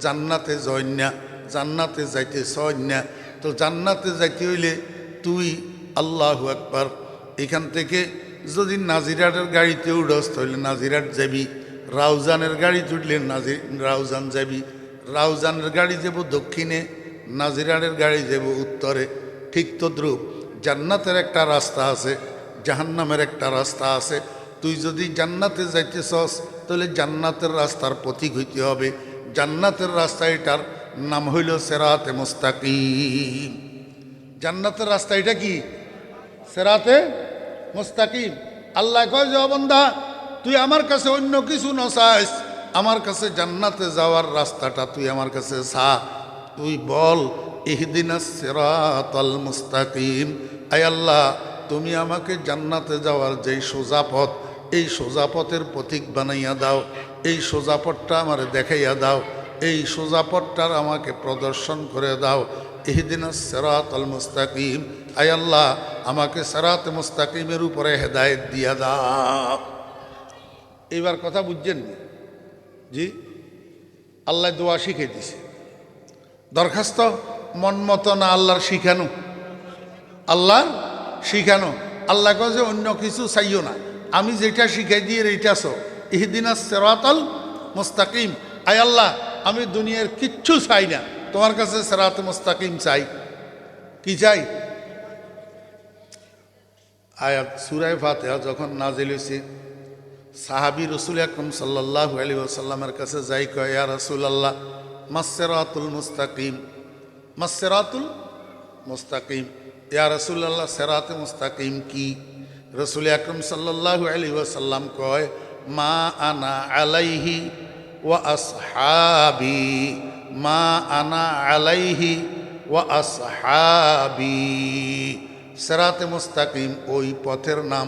জান্নাতে জয়ন্যা, জান্নাতে যাইতে সয়ন্যা। তো জান্নাতে যাইতে হইলে তুই আল্লাহু আকবার, এখান থেকে যদি নাজিরাটের গাড়িতে উঠস তাহলে নাজিরাট যাবি, রাউজানের গাড়ি উঠলে রাউজান যাবি, রাউজানের গাড়ি যাব দক্ষিণে, নাজিরাটের গাড়ি যাব উত্তরে। ঠিক তদ্রূপ জান্নাতের একটা রাস্তা আছে, জাহান্নামের একটা রাস্তা আছে। তুই যদি জান্নাতে যাইতেছস তাহলে জান্নাতের রাস্তার পথিক হইতে হবে। জান্নাতের রাস্তা, এটার নাম হইল সিরাতে মুস্তাকিম। জান্নাতের রাস্তা এটা কি? সিরাতে মুস্তাকিম। আল্লাহ কয় যে বান্দা তুই আমার কাছে অন্য কিছু না চাইস, আমার কাছে জান্নাতে যাওয়ার রাস্তাটা তুই আমার কাছে চা। তুই বল ইহদিনাস সিরাতাল মুস্তাকিম, আয় আল্লাহ তুমি আমাকে জান্নাতে যাওয়ার যেই সোজা পথ, এই সোজা পথের পথিক বানাইয়া দাও। এই সোজা পথটা আমার দেখাইয়া দাও, এই সোজা পথটার আমাকে প্রদর্শন করে দাও। ইহদিনাস সিরাতাল মুস্তাকিম, আয় আল্লাহ আমাকে সিরাতে মুস্তাকিমের উপরে হেদায়েত দিয়া দাও। এইবার কথা বুঝছেন? জি, আল্লাহ দোয়া শিখে দিছে। দরখাস্ত মন মতো না, আল্লাহর শিখানো, আল্লাহর শিখানো। আল্লাহ কয় যে অন্য কিছু চাইও না, আমি যেটা শিখাই দিয়ে এইটাছ। ইহদিনাস সিরাতাল মুস্তাকিম, আয় আল্লাহ আমি দুনিয়ার কিচ্ছু চাই না, তোমার কাছে সিরাতে মুস্তাকিম চাই। কি চাই? আয়াত সূরা ফাতিহা যখন নাজিল হয়েছে, সাহাবী রাসূল আকরাম সাল্লাল্লাহু আলাইহি ওয়াসাল্লামের কাছে যাই কয়, ইয়া রাসূলুল্লাহ মাস-সিরাতুল মুস্তাকিম, মাস-সিরাতুল মুস্তাকিম, ইয়া রাসূলুল্লাহ সিরাতে মুস্তাকিম কি? রাসূল আকরাম সাল্লাল্লাহু আলাইহি ওয়াসাল্লাম কয়, মা আনা আলাইহি ওয়া আসহাবি, মা আনা আলাইহি ওয়া আসহাবি। সিরাতে মুস্তাকিম ওই পথের নাম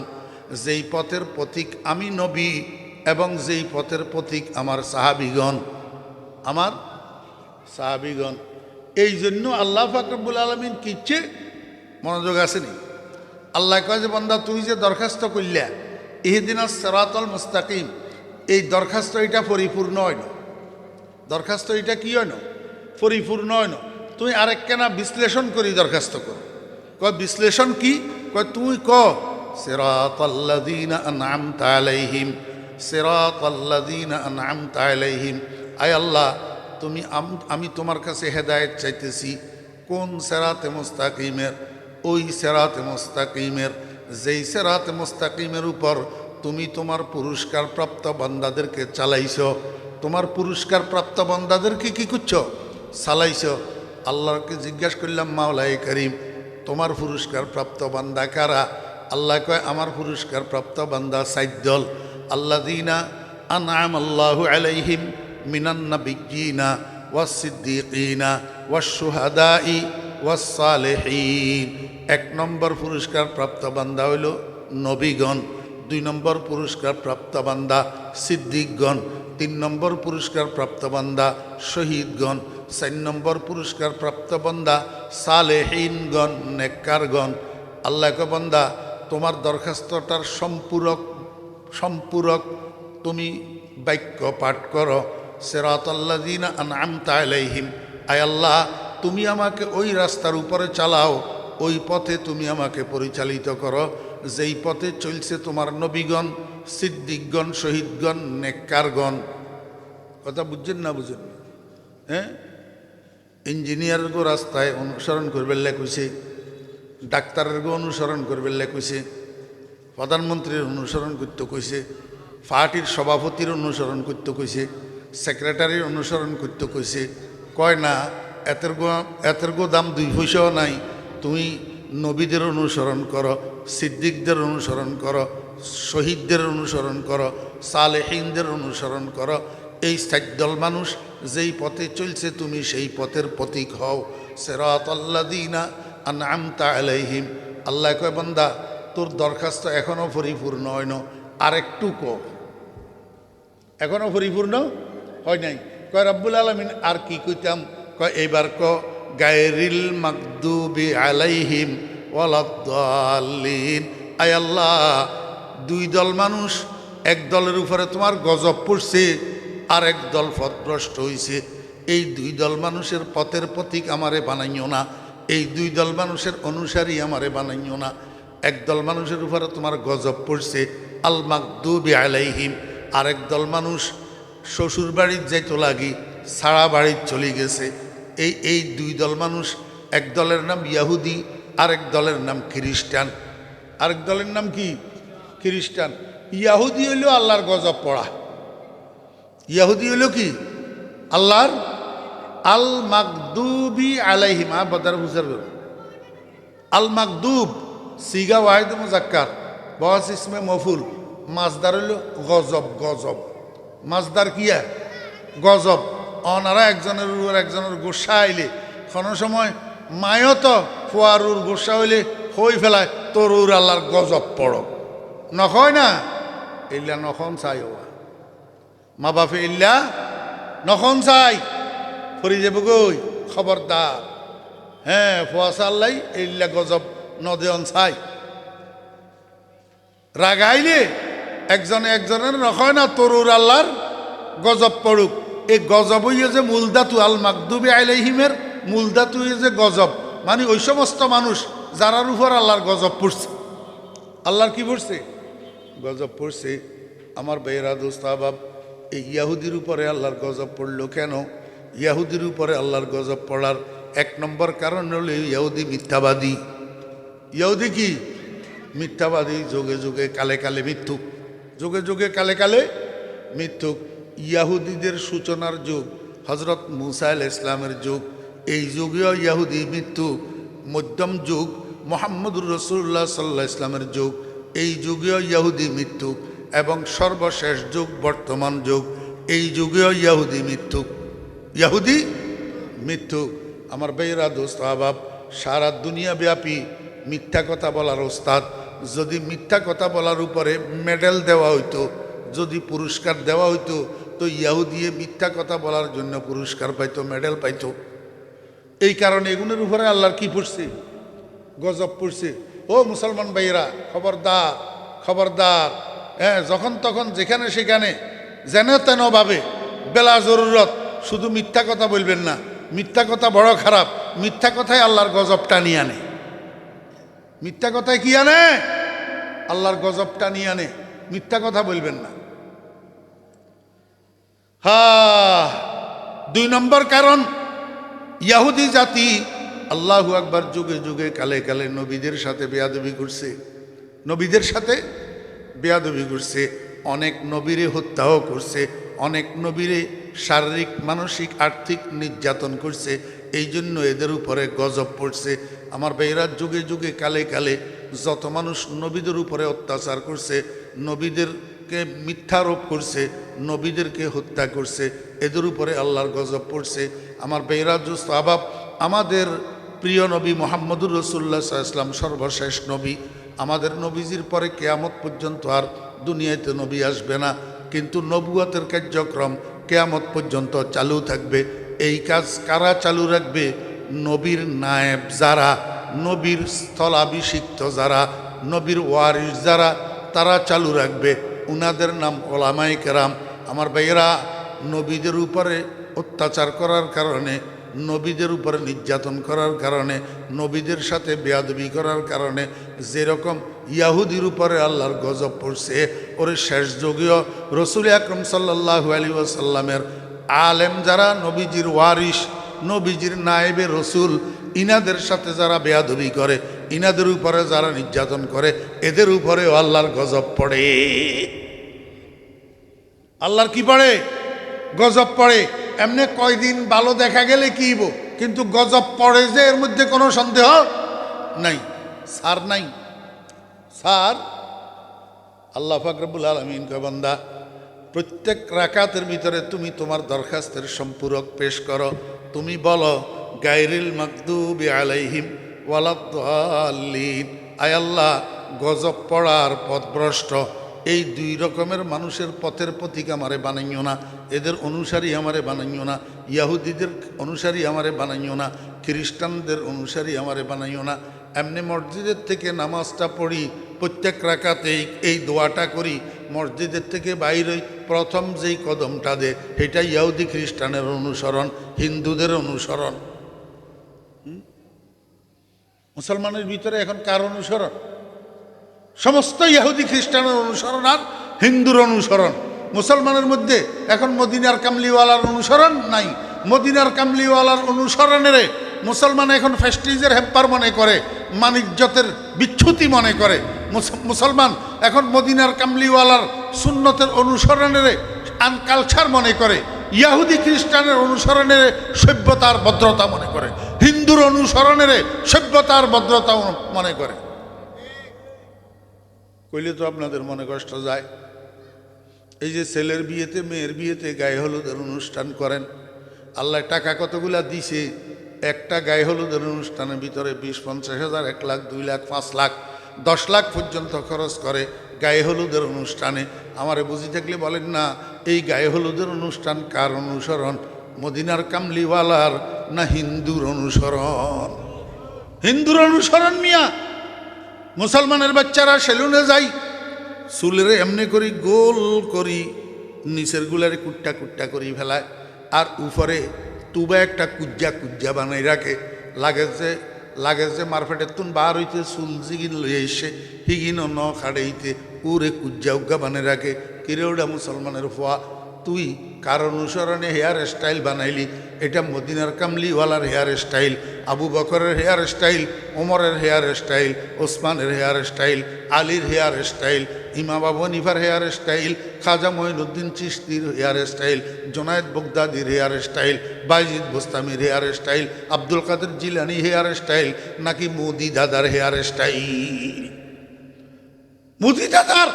যেই পথের পথিক আমি নবী, এবং যেই পথের পথিক আমার সাহাবীগণ, আমার সাহাবীগণ। এই জন্য আল্লাহ পাক রব্বুল আলামিন কিচ্ছে, মনোযোগ আসেনি? আল্লাহ কয় যে বান্দা তুই যে দরখাস্ত করলা ইহদিনাস সিরাতাল মুস্তাকিম, এই দরখাস্ত এটা পরিপূর্ণ হয় না। দরখাস্ত এটা কি হয় না? পরিপূর্ণ হয় না। তুই আরেকখানা বিশ্লেষণ করি দরখাস্ত কর। কয় বিশ্লেষণ কি? কয় তুই ক সিরাতাল্লাযীনা আন'আমতা আলাইহিম, সিরাতাল্লাযীনা আন'আমতা আলাইহিম, আয় আল্লাহ তুমি আমি তোমার কাছে হেদায়েত চাইতেছি। কোন সিরাতে মুস্তাকিমের? ওই সিরাতে মুস্তাকিমের যেই সিরাতে মুস্তাকিমের উপর তুমি তোমার পুরস্কার প্রাপ্ত বান্দাদেরকে চালাইছ। তোমার পুরস্কার প্রাপ্ত বান্দাদেরকে কি করছো? চালাইছ। আল্লাহকে জিজ্ঞাসা করলাম, মাওলাই করিম তোমার পুরস্কার প্রাপ্ত বান্দা কারা? আল্লাহ কয় আমার পুরস্কার প্রাপ্ত বান্দা 4 দল। আল্লাযীনা আন'আমাল্লাহু আলাইহিম মিনান নাবিয়্যিনা ওয়াস সিদ্দীকিনা ওয়াস শুহাদাই ওয়াস সালিহিন। 1 নম্বর পুরস্কার প্রাপ্ত বান্দা হইল নবীগণ, 2 নম্বর পুরস্কার প্রাপ্ত বান্দা সিদ্দিকগণ, 3 নম্বর পুরস্কার প্রাপ্ত বান্দা শহীদগণ, 4 নম্বর পুরস্কার প্রাপ্ত বান্দা সালেহীনগণ, নেককারগণ। আল্লাহ কয় বান্দা তোমার দরখাস্তটার সম্পূরক সম্পূরক তুমি বাক্য পাঠ করো, সিরাতাল্লাযীনা আনআমতা আলাইহিম, আয় আল্লাহ তুমি আমাকে ওই রাস্তার উপরে চালাও, ওই পথে তুমি আমাকে পরিচালিত করো যেই পথে চলছে তোমার নবীগণ, সিদ্দিকগণ, শহীদগণ, নেককারগণ। কথা বুঝছেন না বুঝেন? হ্যাঁ, ইঞ্জিনিয়ারগো রাস্তায় অনুসরণ করবে লেখছে, ডাক্তারেরগো অনুসরণ করবে লেখছে, প্রধানমন্ত্রীর অনুসরণ করতে কইছে, পার্টির সভাপতির অনুসরণ করতে কইছে, সেক্রেটারির অনুসরণ করতে কইছে। কয় না এতের গো দাম 2 পয়সাও নাই, তুমি নবীদের অনুসরণ করো, সিদ্দিকদের অনুসরণ করো, শহীদদের অনুসরণ করো, সালেহিনদের অনুসরণ করো। এই 4 দল মানুষ যেই পথে চলছে তুমি সেই পথের প্রতীক হও। সিরাতাল্লাযীনা আনআমতা আলাইহিম। আল্লাহ কয় বান্দা তোর দরখাস্ত এখনো পরিপূর্ণ হয় না, আরেকটু কর, এখনো পরিপূর্ণ হয় নাই। কয় রব্বুল আলামিন আর কি কইতাম? কয় এইবার গায়রিল মাগদুবি আলাইহিম ওয়ালাদ-দাল্লিন। আয় আল্লাহ 2 দল মানুষ, এক দলের উপরে তোমার গজব পড়ছে, আর এক দল পথভ্রষ্ট হইছে। এই 2 দল মানুষের পথের প্রতীক আমারে বানাইও না, এই 2 দল মানুষের অনুসারী আমারে বানাইও না। এক দল মানুষের উপরে তোমার গজব পড়ছে, আল মাগদুবি আলাইহিম, আরেক দল মানুষ শ্বশুর বাড়ির যাইতো লাগি সারা বাড়ির চলে গেছে। এই 2 দল মানুষ, এক দলের নাম ইয়াহুদি, আরেক দলের নাম খ্রিস্টান। আরেক দলের নাম কি? খ্রিস্টান। ইয়াহুদি হইল আল্লাহর গজব পড়া, ইয়াহুদি হইল কি? আল্লাহর আল মাগদুবি আলাইহিম। বদার বুঝার আল মাগদুব সিগা ওয়াহিদ মুজাক্কার, বস ইসমে মফুল, মাজদার হইল গজব। গজব মাজদার কিয়া? গজব। অনারা একজনের উপর একজনের গোসা আইলে কোনো সময় মায়ও তো ফুয়ারুর গোসা হইলে হই ফেলায় তরুর আল্লাহর গজব পড়ো, নখয় না ইল্লা নখন চাই ওয়া মা বাপে ইল্লা নখন চাই ফরি যাব গই, খবরদার। হ্যাঁ, ফুয়াশা আল্লাহ ইল্লা গজব নদেন চাই। রাগাইলে একজনে একজনের নখয় না তরুর আল্লাহর গজব পড়ুক। এই গজব হইয়া যে মূলধাতু, আল মাগদুবি আলাইহিমের মূলধাতু হইয়া যে গজব, মানে ওই সমস্ত মানুষ যারার উপর আল্লাহর গজব পড়ছে। আল্লাহর কি পড়ছে? গজব পড়ছে। আমার বেয়েরা দোস্ত আবাব, এই ইয়াহুদির উপরে আল্লাহর গজব পড়লো কেন? ইয়াহুদির উপরে আল্লাহর গজব পড়ার 1 নম্বর কারণ হলো ইয়াহুদি মিথ্যাবাদী। ইয়াহুদি কি? মিথ্যাবাদী, যুগে যুগে কালে কালে মিথ্যুক, যুগে যুগে কালে কালে মিথ্যুক। ইয়াহুদিদের সূচনার যুগ হজরত মুসা আলাইহিস ইসলামের যুগ, এই যুগেও ইয়াহুদি মৃত্যুক। মধ্যম যুগ মুহাম্মদুর রাসূলুল্লাহ সাল্লাল্লাহু আলাইহি ইসলামের যুগ, এই যুগেও ইয়াহুদি মৃত্যুক। এবং সর্বশেষ যুগ বর্তমান যুগ, এই যুগেও ইয়াহুদি মৃত্যুক। ইয়াহুদি মৃত্যুক। আমার বেয়েরা দোস্ত আবাব, সারা দুনিয়া ব্যাপী মিথ্যা কথা বলার ওস্তাদ। যদি মিথ্যা কথা বলার উপরে মেডেল দেওয়া হইতো, যদি পুরস্কার দেওয়া হইতো, তো ইয়াহুদি মিথ্যা কথা বলার জন্য পুরস্কার পাইতো, মেডেল পাইতো। এই কারণে এগুলোর উপরে আল্লাহর কি পড়ছে? গজব পড়ছে। ও মুসলমান ভাইয়েরা, খবরদার খবরদার। হ্যাঁ, যখন তখন যেখানে সেখানে যেন তেনভাবে বেলা জরুরত শুধু মিথ্যা কথা বলবেন না। মিথ্যা কথা বড় খারাপ। মিথ্যা কথায় আল্লাহর গজবটা নিয়ে আনে। মিথ্যা কথায় কি আনে? আল্লাহর গজবটা নিয়ে আনে। মিথ্যা কথা বলবেন না। হ্যাঁ, 2 নম্বর কারণ, ইয়াহুদি জাতি আল্লাহু আকবার যুগে যুগে কালে কালে নবীদের সাথে বেয়াদবি করছে, নবীদের সাথে বেয়াদবি করছে। অনেক নবীরে হত্যাও করছে, অনেক নবীরে শারীরিক, মানসিক, আর্থিক নির্যাতন করছে। এই জন্য এদের উপরে গজব পড়ছে। আমার ভাইয়েরা, যুগে যুগে কালে কালে যত মানুষ নবীদের উপরে অত্যাচার করছে, নবীদেরকে মিথ্যারোপ করছে, নবীদেরকে হত্যা করছে, এদের উপরে আল্লাহর গজব পড়ছে। আমার ভাইয়েরা দোস্ত আবাব, আমাদের প্রিয় নবী মুহাম্মদুর রাসূলুল্লাহ সাল্লাল্লাহু আলাইহি ওয়াসাল্লাম সর্বশেষ নবী। আমাদের নবীজির পরে কিয়ামত পর্যন্ত আর দুনিয়াতে নবী আসবে না, কিন্তু নবুয়তের কার্যক্রম কিয়ামত পর্যন্ত চালু থাকবে। এই কাজ কারা চালু রাখবে? নবীর নায়েব যারা, নবীর স্থলাভিষিক্ত যারা, নবীর ওয়ারিস যারা, তারা চালু রাখবে। উনাদের নাম ওলামায়ে কেরাম। আমার ভাইয়েরা, নবীদের উপরে অত্যাচার করার কারণে, নবীদের উপরে নির্যাতন করার কারণে, নবীদের সাথে বেয়াদবি করার কারণে যেরকম ইয়াহুদির উপরে আল্লাহর গজব পড়ছে, ওরে শেষ যুগীয় রসুল আকরম সাল্লাল্লাহু আলাইহি ওয়াসাল্লামের আলেম যারা, নবীজির ওয়ারিস, নবীজির নায়েবে রসুল, ইনাদের সাথে যারা বেয়াদবি করে, ইনাদের উপরে যারা নির্যাতন করে, এদের উপরেও আল্লাহর গজব পড়ে। আল্লাহর কি পড়ে? গজব পড়ে। এমনি কয়দিন ভালো দেখা গেলে কি হইব, কিন্তু গজব পড়ে যে, এর মধ্যে কোনো সন্দেহ নাই। সার নাই, সার। আল্লাহ পাক রব্বুল আলামিন কয়, বান্দা প্রত্যেক রাকাতের ভিতরে তুমি তোমার দরখাস্তের সম্পূরক পেশ করো। তুমি বলো গায়রিল মাগদুবি আলাইহিম ওয়ালাদ-দাল্লিন। আয় আল্লাহ, গজব পড়ার পথভ্রষ্ট এই দুই রকমের মানুষের পথের প্রতীক আমারে বানাইও না, এদের অনুসারী আমারে বানাইও না, ইয়াহুদিদের অনুসারী আমারে বানাইও না, খ্রিস্টানদের অনুসারী আমারে বানাইও না। এমনি মসজিদের থেকে নামাজটা পড়ি, প্রত্যেক রাকাতে এই দোয়াটা করি, মসজিদের থেকে বাইরে প্রথম যেই কদমটা দে, এটা ইয়াহুদি খ্রিস্টানের অনুসরণ, হিন্দুদের অনুসরণ। মুসলমানের ভিতরে এখন কার অনুসরণ? সমস্ত ইহুদি খ্রিস্টানের অনুসরণ আর হিন্দুর অনুসরণ। মুসলমানের মধ্যে এখন মদিনার কামলিওয়ালার অনুসরণ নাই। মদিনার কামলিওয়ালার অনুসরণের মুসলমান এখন ফেস্টিজের হেম্পার মনে করে, মানিজ্যতের বিচ্ছুতি মনে করে। মুসলমান এখন মদিনার কামলিওয়ালার সুন্নতের অনুসরণের আনকালচার মনে করে। ইহুদি খ্রিস্টানের অনুসরণের সভ্যতার ভদ্রতা মনে করে, হিন্দুর অনুসরণের সভ্যতার ভদ্রতা মনে করে। কইলে তো আপনাদের মনে কষ্ট যায়। এই যে ছেলের বিয়েতে, মেয়ের বিয়েতে গায়ে হলুদের অনুষ্ঠান করেন, আল্লাহ টাকা কতগুলা দিছে, একটা গায়ে হলুদের অনুষ্ঠানের ভিতরে 20-50 হাজার, 1 লাখ, 2 লাখ, 5 লাখ, 10 লাখ পর্যন্ত খরচ করে গায়ে হলুদের অনুষ্ঠানে। আমারে বুঝি থাকলে বলেন না, এই গায়ে হলুদের অনুষ্ঠান কার অনুসরণ? মদিনার কামলিওয়ালার না হিন্দুর অনুসরণ? হিন্দুর অনুসরণ মিয়া। মুসলমানের বাচ্চারা সেলুনে যাই, চুলের এমনি করি গোল করি, নিচের গুলারে কুট্টা কুট্টা করি ফেলায়, আর উপরে তুবা একটা কুজ্জা কুজ্জা বানাই রাখে। লাগেছে মার্কেটের তুন বার হইতে চুল জিগিন লই এসে হিগিনও ন খাড়াইতে উরে কুজ্জা উজ্জা বানাই রাখে। কিরে ওটা মুসলমানের ফোয়া, তুই কার অনুসরণে হেয়ার স্টাইল বানাইলি? এটা মদিনার কামলিওয়ালার হেয়ার স্টাইল, আবু বকরের হেয়ার স্টাইল, ওমরের হেয়ার স্টাইল, ওসমানের হেয়ার স্টাইল, আলীর হেয়ার স্টাইল, ইমাম আবু হানিফার হেয়ার স্টাইল, খাজা মঈনুদ্দিন চিশতির হেয়ার স্টাইল, জুনায়েদ বাগদাদির হেয়ার স্টাইল, বাইজিদ বোস্তামির hair style, Abdul Kader Jilani hair style, নাকি মোদি দাদার হেয়ার স্টাইল? মোদি দাদার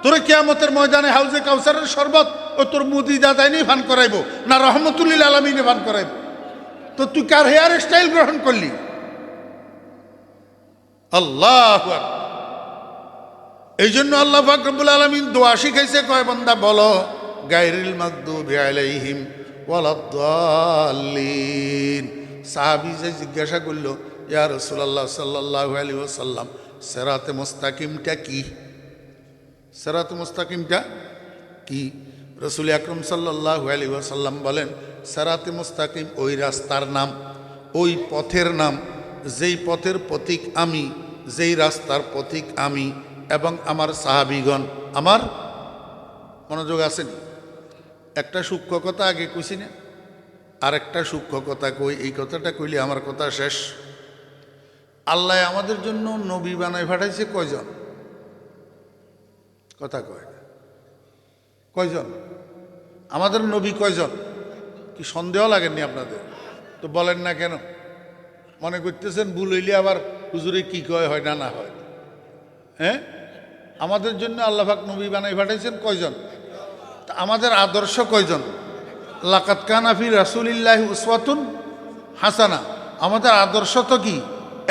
তোরে কিয়ামতের ময়দানে হাউজে কাউসারের শরবত ও তোর মুদি দাদাই নেই ফান করাইব, না রহমতুল্লিল আলমিনে ফান করাইব? তো তুই কার হেয়ার স্টাইল গ্রহণ করলি? আল্লাহু আকবার। এই জন্য আল্লাহ পাক রব্বুল আলামিন দোয়া শিখাইছে, কয় বান্দা বলো গায়রিল মাগদুবি আলাইহিম ওয়ালাদ-দাল্লিন। সাহাবী যে জিজ্ঞাসা করল, ইয়া রাসূলুল্লাহ সাল্লাল্লাহু আলাইহি ওয়াসাল্লাম, সিরাতে মুস্তাকিমটা কি? সিরাতে মুস্তাকিমটা কি? রসুল আকরম সাল্লাল্লাহু আলাইহি ওয়াসাল্লাম বলেন, সিরাতে মুস্তাকিম ওই রাস্তার নাম, ওই পথের নাম, যেই পথের পথিক আমি, যেই রাস্তার পথিক আমি এবং আমার সাহাবীগণ। আমার মনোযোগ আসেনি? একটা সূক্ষ্ম কথা আগে কইছি না, আর একটা সূক্ষ্ম কথা কই। এই কথাটা কইলে আমার কথা শেষ। আল্লাহ আমাদের জন্য নবী বানায় পাঠাইছে কয়জন? কথা কয় কয়জন? আমাদের নবী কয়জন? কি সন্দেহ লাগেননি আপনাদের? তো বলেন না কেন? মনে করতেছেন ভুল হইলে আবার হুজুরে কি কয়, হয় না না হয়? হ্যাঁ, আমাদের জন্য আল্লাহ পাক নবী বানাই পাঠাইছেন কয়জন? তা আমাদের আদর্শ কয়জন? লাকাদ কানা ফি রাসূলিল্লাহি উসওয়াতুন হাসানা। আমাদের আদর্শ তো কি?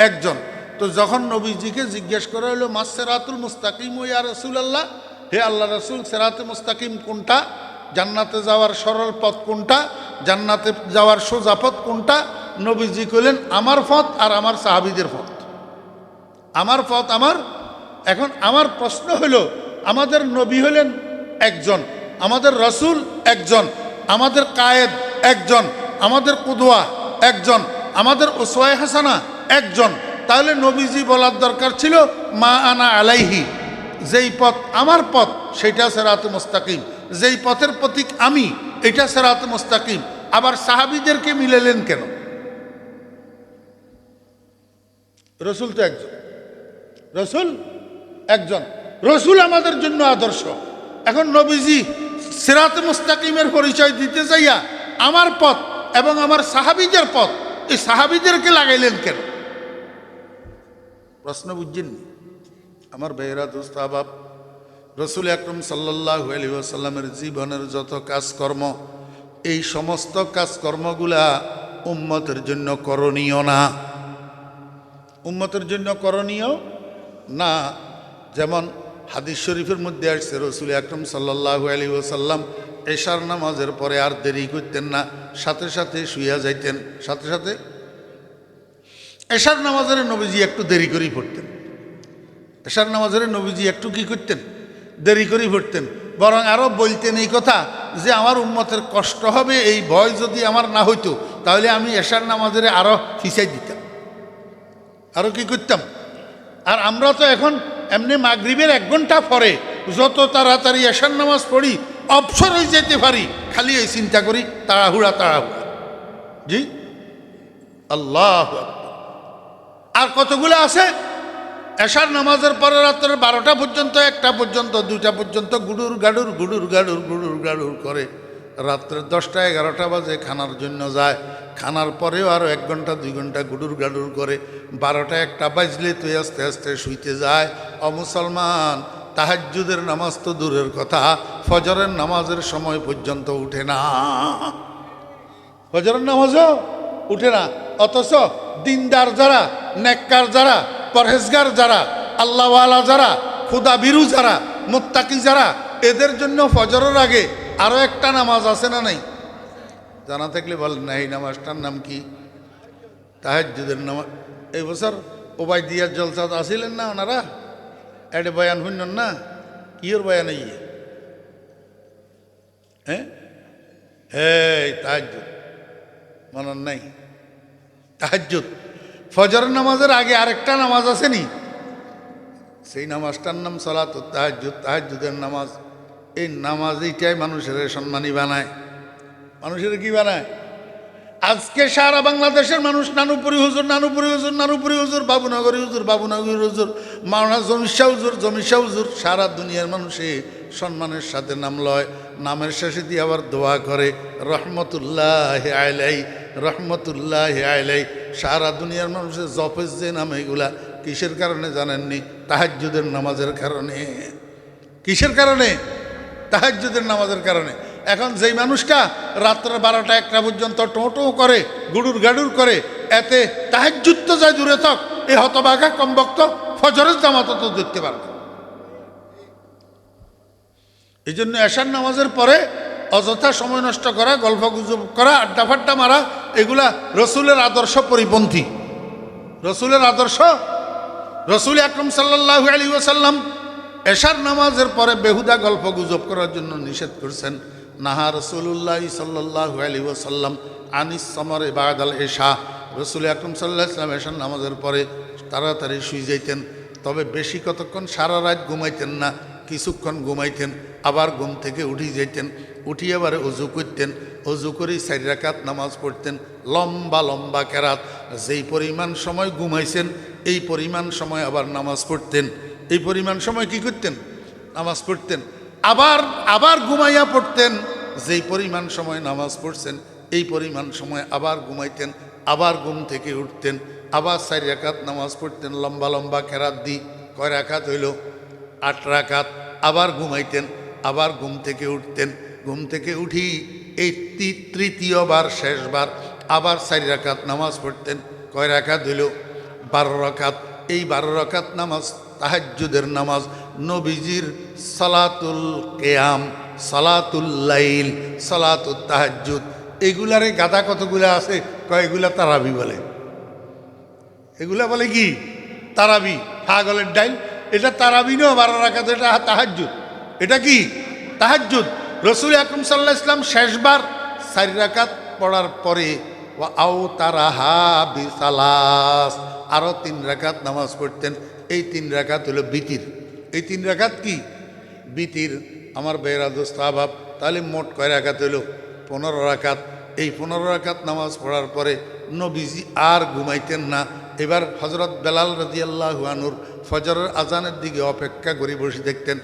একজন। তো যখন নবীজিকে জিজ্ঞেস করা হলো মাস সিরাতুল মুস্তাকিম ইয়া রাসূলুল্লাহ, হে আল্লাহ রাসূল, সিরাতে মুস্তাকিম কোনটা? জান্নাতে যাওয়ার সরল পথ কোনটা? জান্নাতে যাওয়ার সোজা পথ কোনটা? নবীজি কইলেন আমার পথ আর আমার সাহাবীদের পথ। আমার পথ আমার। এখন আমার প্রশ্ন হলো, আমাদের নবী হলেন একজন, আমাদের রসুল একজন, আমাদের কায়েদ একজন, আমাদের কুদওয়া একজন, আমাদের উসওয়ায়ে হাসানা একজন। তাহলে নবীজি বলার দরকার ছিল মা আনা আলাইহি, যেই পথ আমার পথ সেটা সিরাতে মুস্তাকিম, যেই পথের প্রতীক আমি এটা সিরাতে মুস্তাকিম। আবার সাহাবীদেরকে মিলালেন কেন? রসুল তো একজন, রসুল একজন, রসুল আমাদের জন্য আদর্শ। এখন নবীজি সিরাতে মুস্তাকিমের পরিচয় দিতে যাইয়া আমার পথ এবং আমার সাহাবীদের পথ, এই সাহাবীদেরকে লাগাইলেন কেন? প্রশ্ন বুঝছেননি আমার ভাইয়েরা, দোস্ত আহবাব? রসুল আকরম সাল্লাল্লাহু আলাইহি ওয়াসাল্লামের জীবনের যত কাজকর্ম, এই সমস্ত কাজকর্মগুলা উম্মতের জন্য করণীয় না, উম্মতের জন্য করণীয় না। যেমন হাদিস শরীফের মধ্যে আসছে রসুল আকরম সাল্লাল্লাহু আলাইহি ওয়াসাল্লাম এশার নামাজের পরে আর দেরি করতেন না, সাথে সাথে শুইয়া যাইতেন। সাথে সাথে এশার নামাজের নবীজি একটু দেরি করেই পড়তেন, এশার নামাজের নবীজি একটু কি করতেন? দেরি করেই পড়তেন। বরং আরও বলতেন এই কথা যে আমার উম্মতের কষ্ট হবে, এই ভয় যদি আমার না হইতো তাহলে আমি এশার নামাজের আরও ফিসাই দিতাম, আরও কি করতাম। আর আমরা তো এখন এমনি মাগরিবের 1 ঘন্টা পরে যত তাড়াতাড়ি এশার নামাজ পড়ি অবসর হয়ে যেতে পারি, খালি এই চিন্তা করি তাড়াহুড়া তাড়াহুড়া। জি আল্লাহ। আর কতগুলো আছে এশার নামাজের পরে রাত্রের 12টা পর্যন্ত, 1টা পর্যন্ত, 2টা পর্যন্ত গুডুর গাডুর গুডুর গাডুর গুডুর গাডুর করে, রাত্রের 10টা 11টা বাজে খানার জন্য যায়, খানার পরেও আরও 1 ঘন্টা 2 ঘন্টা গুডুর গাডুর করে, 12টা 1টা বাজলে তুই আস্তে আস্তে শুইতে যায়। মুসলমান, তাহাজ্জুদের নামাজ তো দূরের কথা, ফজরের নামাজের সময় পর্যন্ত উঠে না, ফজরের নামাজও উঠে না। অথচ দিনদার যারা, নেককার যারা, পরহেজগার যারা, আল্লাহওয়ালা যারা, খুদা বিরু যারা, মুত্তাকি যারা, এদের জন্য ফজরের আগে আরও একটা নামাজ আছে না নাই? জানা থাকলে বলেন না, এই নামাজটার নাম কি? তাহাজ্জুদের নামাজ। এই বছর ওবায়দিয়ার জলসা আসিলেন না ওনারা? এটা বয়ান শুনলেন না? কিয়র বয়ান? হ্যাঁ হ্যাঁ, তাহাজ্জুদ মনে নাই? তাহাজ্জুদ ফজর নামাজের আগে আরেকটা নামাজ আছে নি, সেই নামাজটার নাম সালাতুত তাহাজ্জুদ, তাহাজ্জুদের নামাজ। এই নামাজ এইটাই মানুষের সম্মানী বানায়। মানুষের কি বানায়? আজকে সারা বাংলাদেশের মানুষ নানুপুরি হুজুর, নানুপুরি হুজুর, নানুপুরি হুজুর, বাবুনগরী হুজুর, বাবুনগরী হুজুর, মাওলানা জমিশা হুজুর, জমিশা হুজুর, সারা দুনিয়ার মানুষে সম্মানের সাথে নাম লয়। নামের শেষে দিয়ে আবার দোয়া করে রহমতুল্লাহ আলাই, রহমতুল্লাহ আলাই। সারা দুনিয়ার মানুষের জপের যে নাম, এগুলা কিসের কারণে জানেননি? তাহাজ্জুদের নামাজের কারণে। কিসের কারণে? তাহাজ্জুদের নামাজের কারণে। এখন যেই মানুষটা রাত্রে 12টা 1টা পর্যন্ত টোটো করে, গুডুর গাডুর করে, এতে তাহাজ্জুদ তো যায় দূরে থাক, এই হতবাগা কমবক্ত ফজরের জামাত তো দেখতে পারবে। এই জন্য এশার নামাজের পরে অযথা সময় নষ্ট করা, গল্প গুজব করা, আড্ডা ফাড্ডা মারা, এগুলা রসুলের আদর্শ পরিপন্থী। রসুলের আদর্শ, রসুল আকরম সাল্লাল্লাহু আলাইহি ওয়াসাল্লাম এশার নামাজের পরে বেহুদা গল্প গুজব করার জন্য নিষেধ করছেন। নাহা রসুল্লাহ সাল্লাল্লাহু আলাইহি ওয়াসাল্লাম আনিস সামারে বাদাল এশা। রসুল আকরম সাল্লাল্লাহু আলাইহি ওয়াসাল্লাম এশার নামাজের পরে তাড়াতাড়ি শুয়ে যাইতেন, তবে বেশি কতক্ষণ সারা রাত ঘুমাইতেন না, কিছুক্ষণ ঘুমাইতেন, আবার ঘুম থেকে উঠে যেতেন, উঠি আবার অজু করতেন, অজু করে 4 রাকাত নামাজ পড়তেন, লম্বা লম্বা কেরাত। যেই পরিমাণ সময় ঘুমাইছেন এই পরিমাণ সময় আবার নামাজ পড়তেন, এই পরিমাণ সময় কি করতেন? নামাজ পড়তেন। আবার আবার ঘুমাইয়া পড়তেন, যেই পরিমাণ সময় নামাজ পড়ছেন এই পরিমাণ সময় আবার ঘুমাইতেন, আবার ঘুম থেকে উঠতেন, আবার 4 রাকাত নামাজ পড়তেন লম্বা লম্বা কেরাত দি। কয় রাকাত হইল? 8 রাকাত। আবার ঘুমাইতেন, আবার ঘুম থেকে উঠতেন, ঘুম থেকে উঠি এই তৃতীয়বার শেষবার আবার 4 রাকাত নামাজ পড়তেন। কয় রাকাত হইল? 12 রাকাত। এই 12 রাকাত নামাজ তাহাজ্জুদের নামাজ। নবীজির সালাতুল কিয়াম, সালাতুল লাইল, সালাতুল তাহাজ্জুদ, এগুলারে গাদা কতগুলা আছে? কয় এগুলা তারাবি বলে। এগুলা বলে কি? তারাবি। পাগলের ডাইল। এটা তারাবিনও 12 রাকাত, এটা তাহাজ্জুদ। এটা কি তাহাজ্জুদ? রসুল আকরাম সাল্লাল্লাহু আলাইহি ওয়াসাল্লাম শেষবার 4 রাকাত পড়ার পরে ওয়া আও তারাহা বিসালাস আরো 3 রাকাত নামাজ পড়তেন। এই 3 রাকাত হলো বিতির। এই 3 রাকাত কি বিতির? আমার বেরা দোস্ত আবাব, তাহলে মোট কয় রাকাত হলো? 15 রাকাত। এই 15 রাকাত নামাজ পড়ার পরে নবীজি আর ঘুমাইতেন না। এবার হজরত বেলাল রাদিয়াল্লাহু আনহুর ফজরের আজানের দিকে অপেক্ষা করে বসে দেখতেন।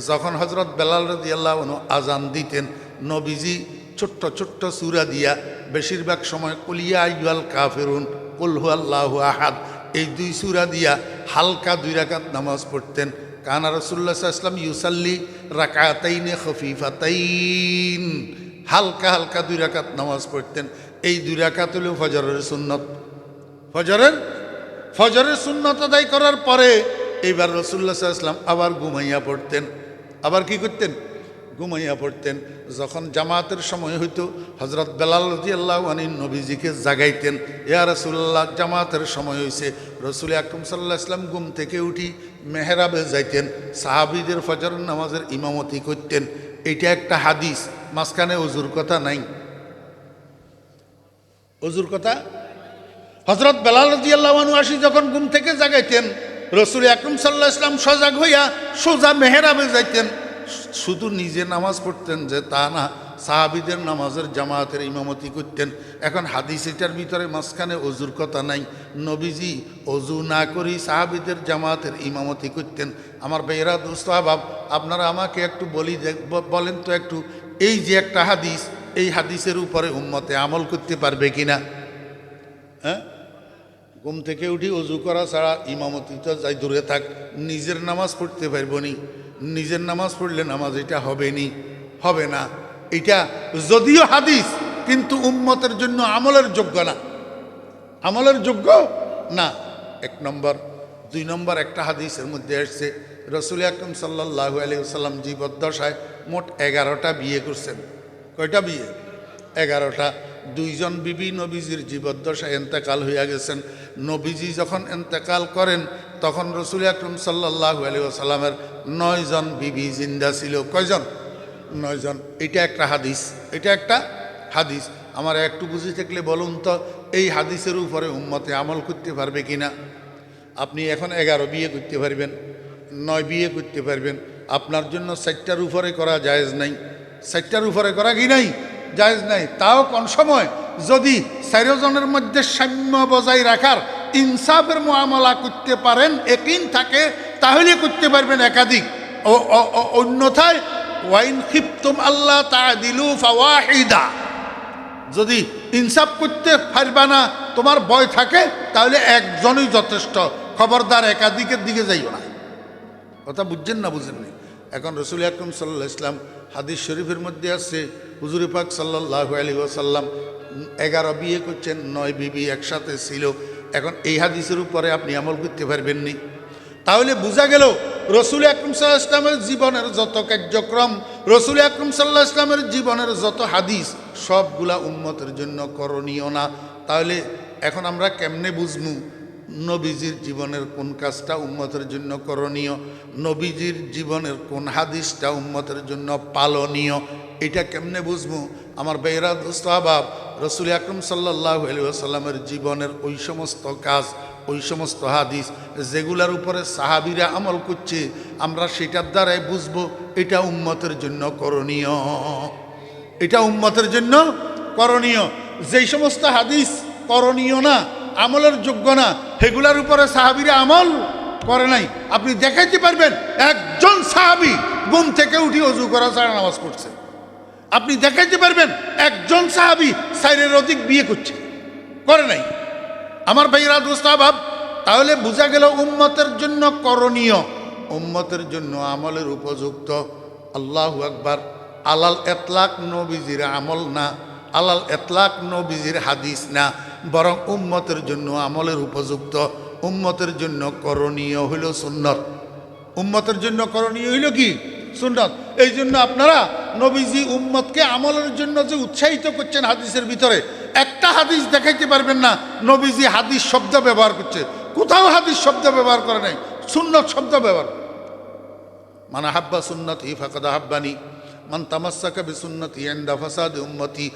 যখন হজরত বেলাল রাদিয়াল্লাহু আনহু আজান দিতেন, নবীজি ছোট্ট ছোট্ট সূরা দিয়া, বেশিরভাগ সময় কুল ইয়া আইয়ুহাল কাফিরুন, কুল হুয়াল্লাহু আহাদ, এই 2 সূরা দিয়া হালকা 2 রাকাত নামাজ পড়তেন। কানা রাসূলুল্লাহ সাল্লাল্লাহু আলাইহি ওয়াসাল্লাম ইউসাল্লি রাকাতাইনি খফিফাতাইন, হালকা হালকা 2 রাকাত নামাজ পড়তেন। এই 2 রাকাত হলো ফজরের সুন্নত। ফজরের সুন্নত আদায় করার পরে এইবার রাসূলুল্লাহ সাল্লাল্লাহু আলাইহি ওয়াসাল্লাম আবার ঘুমাইয়া পড়তেন। আবার কি করতেন? ঘুমাইয়া পড়তেন। যখন জামাতের সময় হইতো, হজরত বেলাল রাদিয়াল্লাহু আনহু নবীজিকে জাগাইতেন, ইয়া রাসূলুল্লাহ জামাতের সময় হয়েছে। রসুল আকরাম সাল্লাল্লাহু আলাইহি ওয়াসাল্লাম ঘুম থেকে উঠি মেহরাবে যাইতেন, সাহাবীদের ফজর নামাজের ইমামতি করতেন। এইটা একটা হাদিস, মাঝখানে ওযুর কথা নাই। ওযুর কথা হজরত বেলাল রাদিয়াল্লাহু আনহু আসি যখন ঘুম থেকে জাগাইতেন, রসুল আকরাম সাল্লাল্লাহু আলাইহি ওয়াসাল্লাম সজাগ হইয়া সোজা মেহরাবে যাইতেন। শুধু নিজে নামাজ পড়তেন যে তা না, সাহাবীদের নামাজের জামাতের ইমামতি করতেন। এখন হাদিস এটার ভিতরে মাঝখানে ওযুর কথা নাই। নবীজি ওযু না করেই সাহাবীদের জামাতের ইমামতি করতেন। আমার ভাইয়েরা দোস্ত আহবাব, আপনারা আমাকে একটু বলেন তো একটু, এই যে একটা হাদিস, এই হাদিসের উপরে উম্মতে আমল করতে পারবে কিনা? হ্যাঁ, ঘুম থেকে উঠি ওযু করা ছাড়া ইমামতি তো যাই দূরে থাক, নিজের নামাজ পড়তে পারবো নি? নিজের নামাজ পড়লে নামাজ এটা হবে না। এটা যদিও হাদিস, কিন্তু উম্মতের জন্য আমলের যোগ্য না, আমলের যোগ্য না। 1 নম্বর। 2 নম্বর, একটা হাদিসের মধ্যে আসছে রসুল আকরাম সাল্লাল্লাহু আলাইহি ওয়াসাল্লাম জীবদ্দশায় মোট 11টা বিয়ে করছেন। কয়টা বিয়ে? 11টা। 2 জন বিবি নবীজির জীবদ্দশায় এন্তেকাল হইয়া গেছেন। নবীজি যখন এন্তেকাল করেন তখন রসুল আকরাম সাল্লাল্লাহু আলাইহি ওয়াসাল্লামের 9 জন বিবি জিন্দা ছিল। কয়জন? 9 জন। এটা একটা হাদিস, এটা একটা হাদিস। আমার একটু বুঝে থাকলে বলুন তো, এই হাদিসের উপরে উম্মতে আমল করতে পারবে কিনা? আপনি এখন 11 বিয়ে করতে পারবেন, 9 বিয়ে করতে পারবেন, আপনার জন্য 4টার উপরে করা জায়েজ নাই। 4টার উপরে করা কি নাই? জায়েজ নাই। তাও কোন সময় যদি 4 জনের মধ্যে সাম্য বজায় রাখার ইনসাফের মুআমালা করতে পারেন, ইয়াকিন থাকে, তাহলে করতে পারবেন একাধিক। অন্যথায় ওয়াইন খিফতুম আল্লাহ তা'দিলু ফাওয়াহিদা, যদি ইনসাফ করতে পারবা না, তোমার ভয় থাকে, তাহলে একজনই যথেষ্ট। খবরদার একাধিকের দিকে যাইও না। কথা বুঝছেন না? বুঝেননি? এখন রসুল আকরাম সাল্লাল্লাহু আলাইহি ওয়াসাল্লাম হাদিস শরীফের মধ্যে আছে, হুজুর পাক সাল্লাল্লাহু আলাইহি ওয়াসাল্লাম 11 বিয়ে করছেন, 9 বিবি একসাথে ছিল। এখন এই হাদিসের উপরে আপনি আমল করতে পারবেননি। তাহলে বোঝা গেল রসুল আকরাম সাল্লাল্লাহু আলাইহি ওয়াসাল্লামের জীবনের যত কার্যক্রম, রসুল আকরাম সাল্লাল্লাহু আলাইহি ওয়াসাল্লামের জীবনের যত হাদিস, সবগুলা উম্মতের জন্য করণীয় না। তাহলে এখন আমরা কেমনে বুঝবো নবীজির জীবনের কোন কাজটা উম্মতের জন্য করণীয়, নবীজির জীবনের কোন হাদিসটা উম্মতের জন্য পালনীয়? এটা কেমনে বুঝবো? আমার ভাইয়েরা দোস্ত আহবাব, রসুল আকরাম সাল্লাল্লাহু আলাইহি ওয়াসাল্লামের জীবনের ওই সমস্ত কাজ, ওই সমস্ত হাদিস যেগুলার উপরে সাহাবীরা আমল করছে, আমরা সেটার দ্বারাই বুঝবো এটা উম্মতের জন্য করণীয়, এটা উম্মতের জন্য করণীয়। যেই সমস্ত হাদিস করণীয় না, আমলের যোগ্য না, সেগুলার উপরে সাহাবীরা আমল করে নাই। আপনি দেখাইতে পারবেন একজন সাহাবী ঘুম থেকে উঠি ওযু করা ছাড়া নামাজ পড়ছে? আপনি দেখাইতে পারবেন একজন সাহাবী 4-এর অধিক বিয়ে করছে? করে নাই। আমার ভাইয়েরা দোস্ত আহবাব, তাহলে বোঝা গেল উম্মতের জন্য করণীয়, উম্মতের জন্য আমলের উপযুক্ত। আল্লাহু আকবার। আলাল এতলাক নবীজির আমল না, আলাল এতলাক নবীজির হাদিস না, বরং উম্মতের জন্য আমলের উপযুক্ত, উম্মতের জন্য করণীয় হইল সুন্নত। উম্মতের জন্য করণীয় হইল কি? সুন্নত। এই জন্য আপনারা নবীজি উম্মতকে আমলের জন্য যে উৎসাহিত করছেন, হাদিসের ভিতরে একটা হাদিস দেখাইতে পারবেন না নবীজি হাদিস শব্দ ব্যবহার করছে। কোথাও হাদিস শব্দ ব্যবহার করে নাই, সুন্নত শব্দ ব্যবহার। মান আহাব্বা সুন্নতি ফাকাদ আহাব্বানি মান তামাসসাকা বিসুন্নতি ইনদা ফাসাদি উম্মতি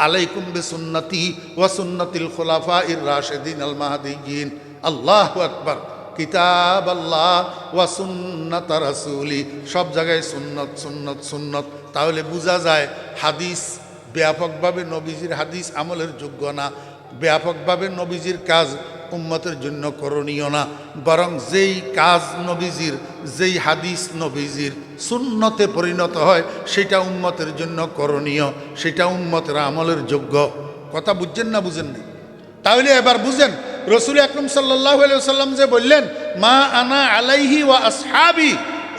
আলাইকুম বিসুন্নতি ওয়া সুন্নাতিল খুলাফাইর রাশিদিন আল মাহদিয়িন। আল্লাহু আকবার। কিতাব আল্লাহ ওয়া সুন্নাত রাসূলি, সব জায়গায় সুন্নত সুন্নত সুন্নত। তাহলে বোঝা যায় হাদিস ব্যাপকভাবে নবীজির হাদিস আমলের যোগ্য না, ব্যাপকভাবে নবীজির কাজ উম্মতের জন্য করণীয় না, বরং যেই কাজ নবীজির, যেই হাদিস নবীজির সুন্নতে পরিণত হয় সেটা উম্মতের জন্য করণীয়, সেটা উম্মতের আমলের যোগ্য। কথা বুঝছেন না বুঝেন না? তাহলে এবার বুঝেন রসুল আকরম সাল্লাল্লাহু আলাইহি ওয়াসাল্লাম যে বললেন মা আনা আলাইহি ওয়া আসহাবি,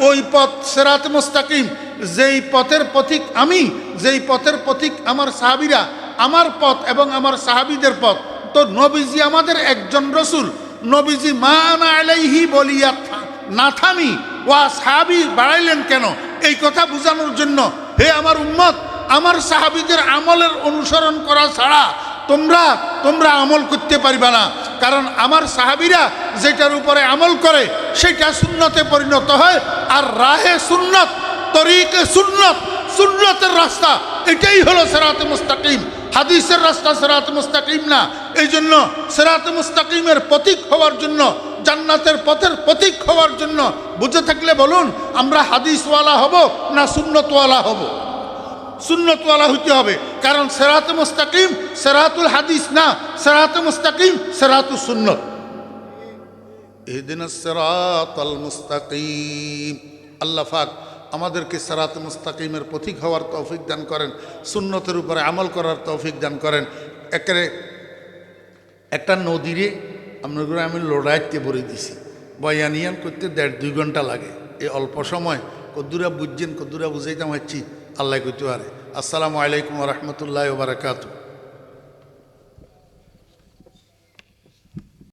ওই পথ সিরাত মুস্তাকিম, যেই পথের পথিক আমি, যেই পথের পথিক আমার সাহাবীরা, আমার পথ এবং আমার সাহাবীদের পথ। তো নবীজি আমাদের একজন রসুল, নবীজি মা আনা আলাইহি বলিয়া না থামি ওয়া সাহাবী বাড়াইলেন কেন? এই কথা বোঝানোর জন্য, হে আমার উম্মত, আমার সাহাবীদের আমলের অনুসরণ করা ছাড়া তোমরা আমল করতে পারবে না। কারণ আমার সাহাবীরা যেটার উপরে আমল করে সেটা সুন্নতে পরিণত হয়। আর রাহে সুন্নত, তরিকে সুন্নত, সুন্নতের রাস্তা, এটাই হলো সিরাতে মুস্তাকিম। হাদিসের রাস্তা সিরাতে মুস্তাকিম না। এই জন্য সিরাতে মুস্তাকিমের প্রতীক হওয়ার জন্য, জান্নাতের পথের প্রতীক হওয়ার জন্য বুঝে থাকলে বলুন, আমরা হাদিসওয়ালা হব না সুন্নতওয়ালা হব? সুন্নতওয়ালা হইতে হবে। কারণ সিরাতে মুস্তাকিম সিরাতুল হাদিস না, সিরাতে মুস্তাকিম সিরাতুস সুন্নত। ইহদিনাস সিরাতাল মুস্তাকিম। আল্লাহ পাক আমাদেরকে সিরাতে মুস্তাকিমের পথিক হওয়ার তৌফিক দান করেন, সুন্নতের উপরে আমল করার তৌফিক দান করেন। একটা নদীরে আপনার আমি লড়াইতে ভরে দিছি, বয়ানিয়ান করতে 1.5-2 ঘন্টা লাগে। এই অল্প সময় কদ্দুরা বুঝছেন, কদ্দুরা বুঝাইতাম হচ্ছি আল্লাহ কইতে পারে। আসসালামু আলাইকুম ওয়া রাহমাতুল্লাহি ওয়া বারাকাতুহু।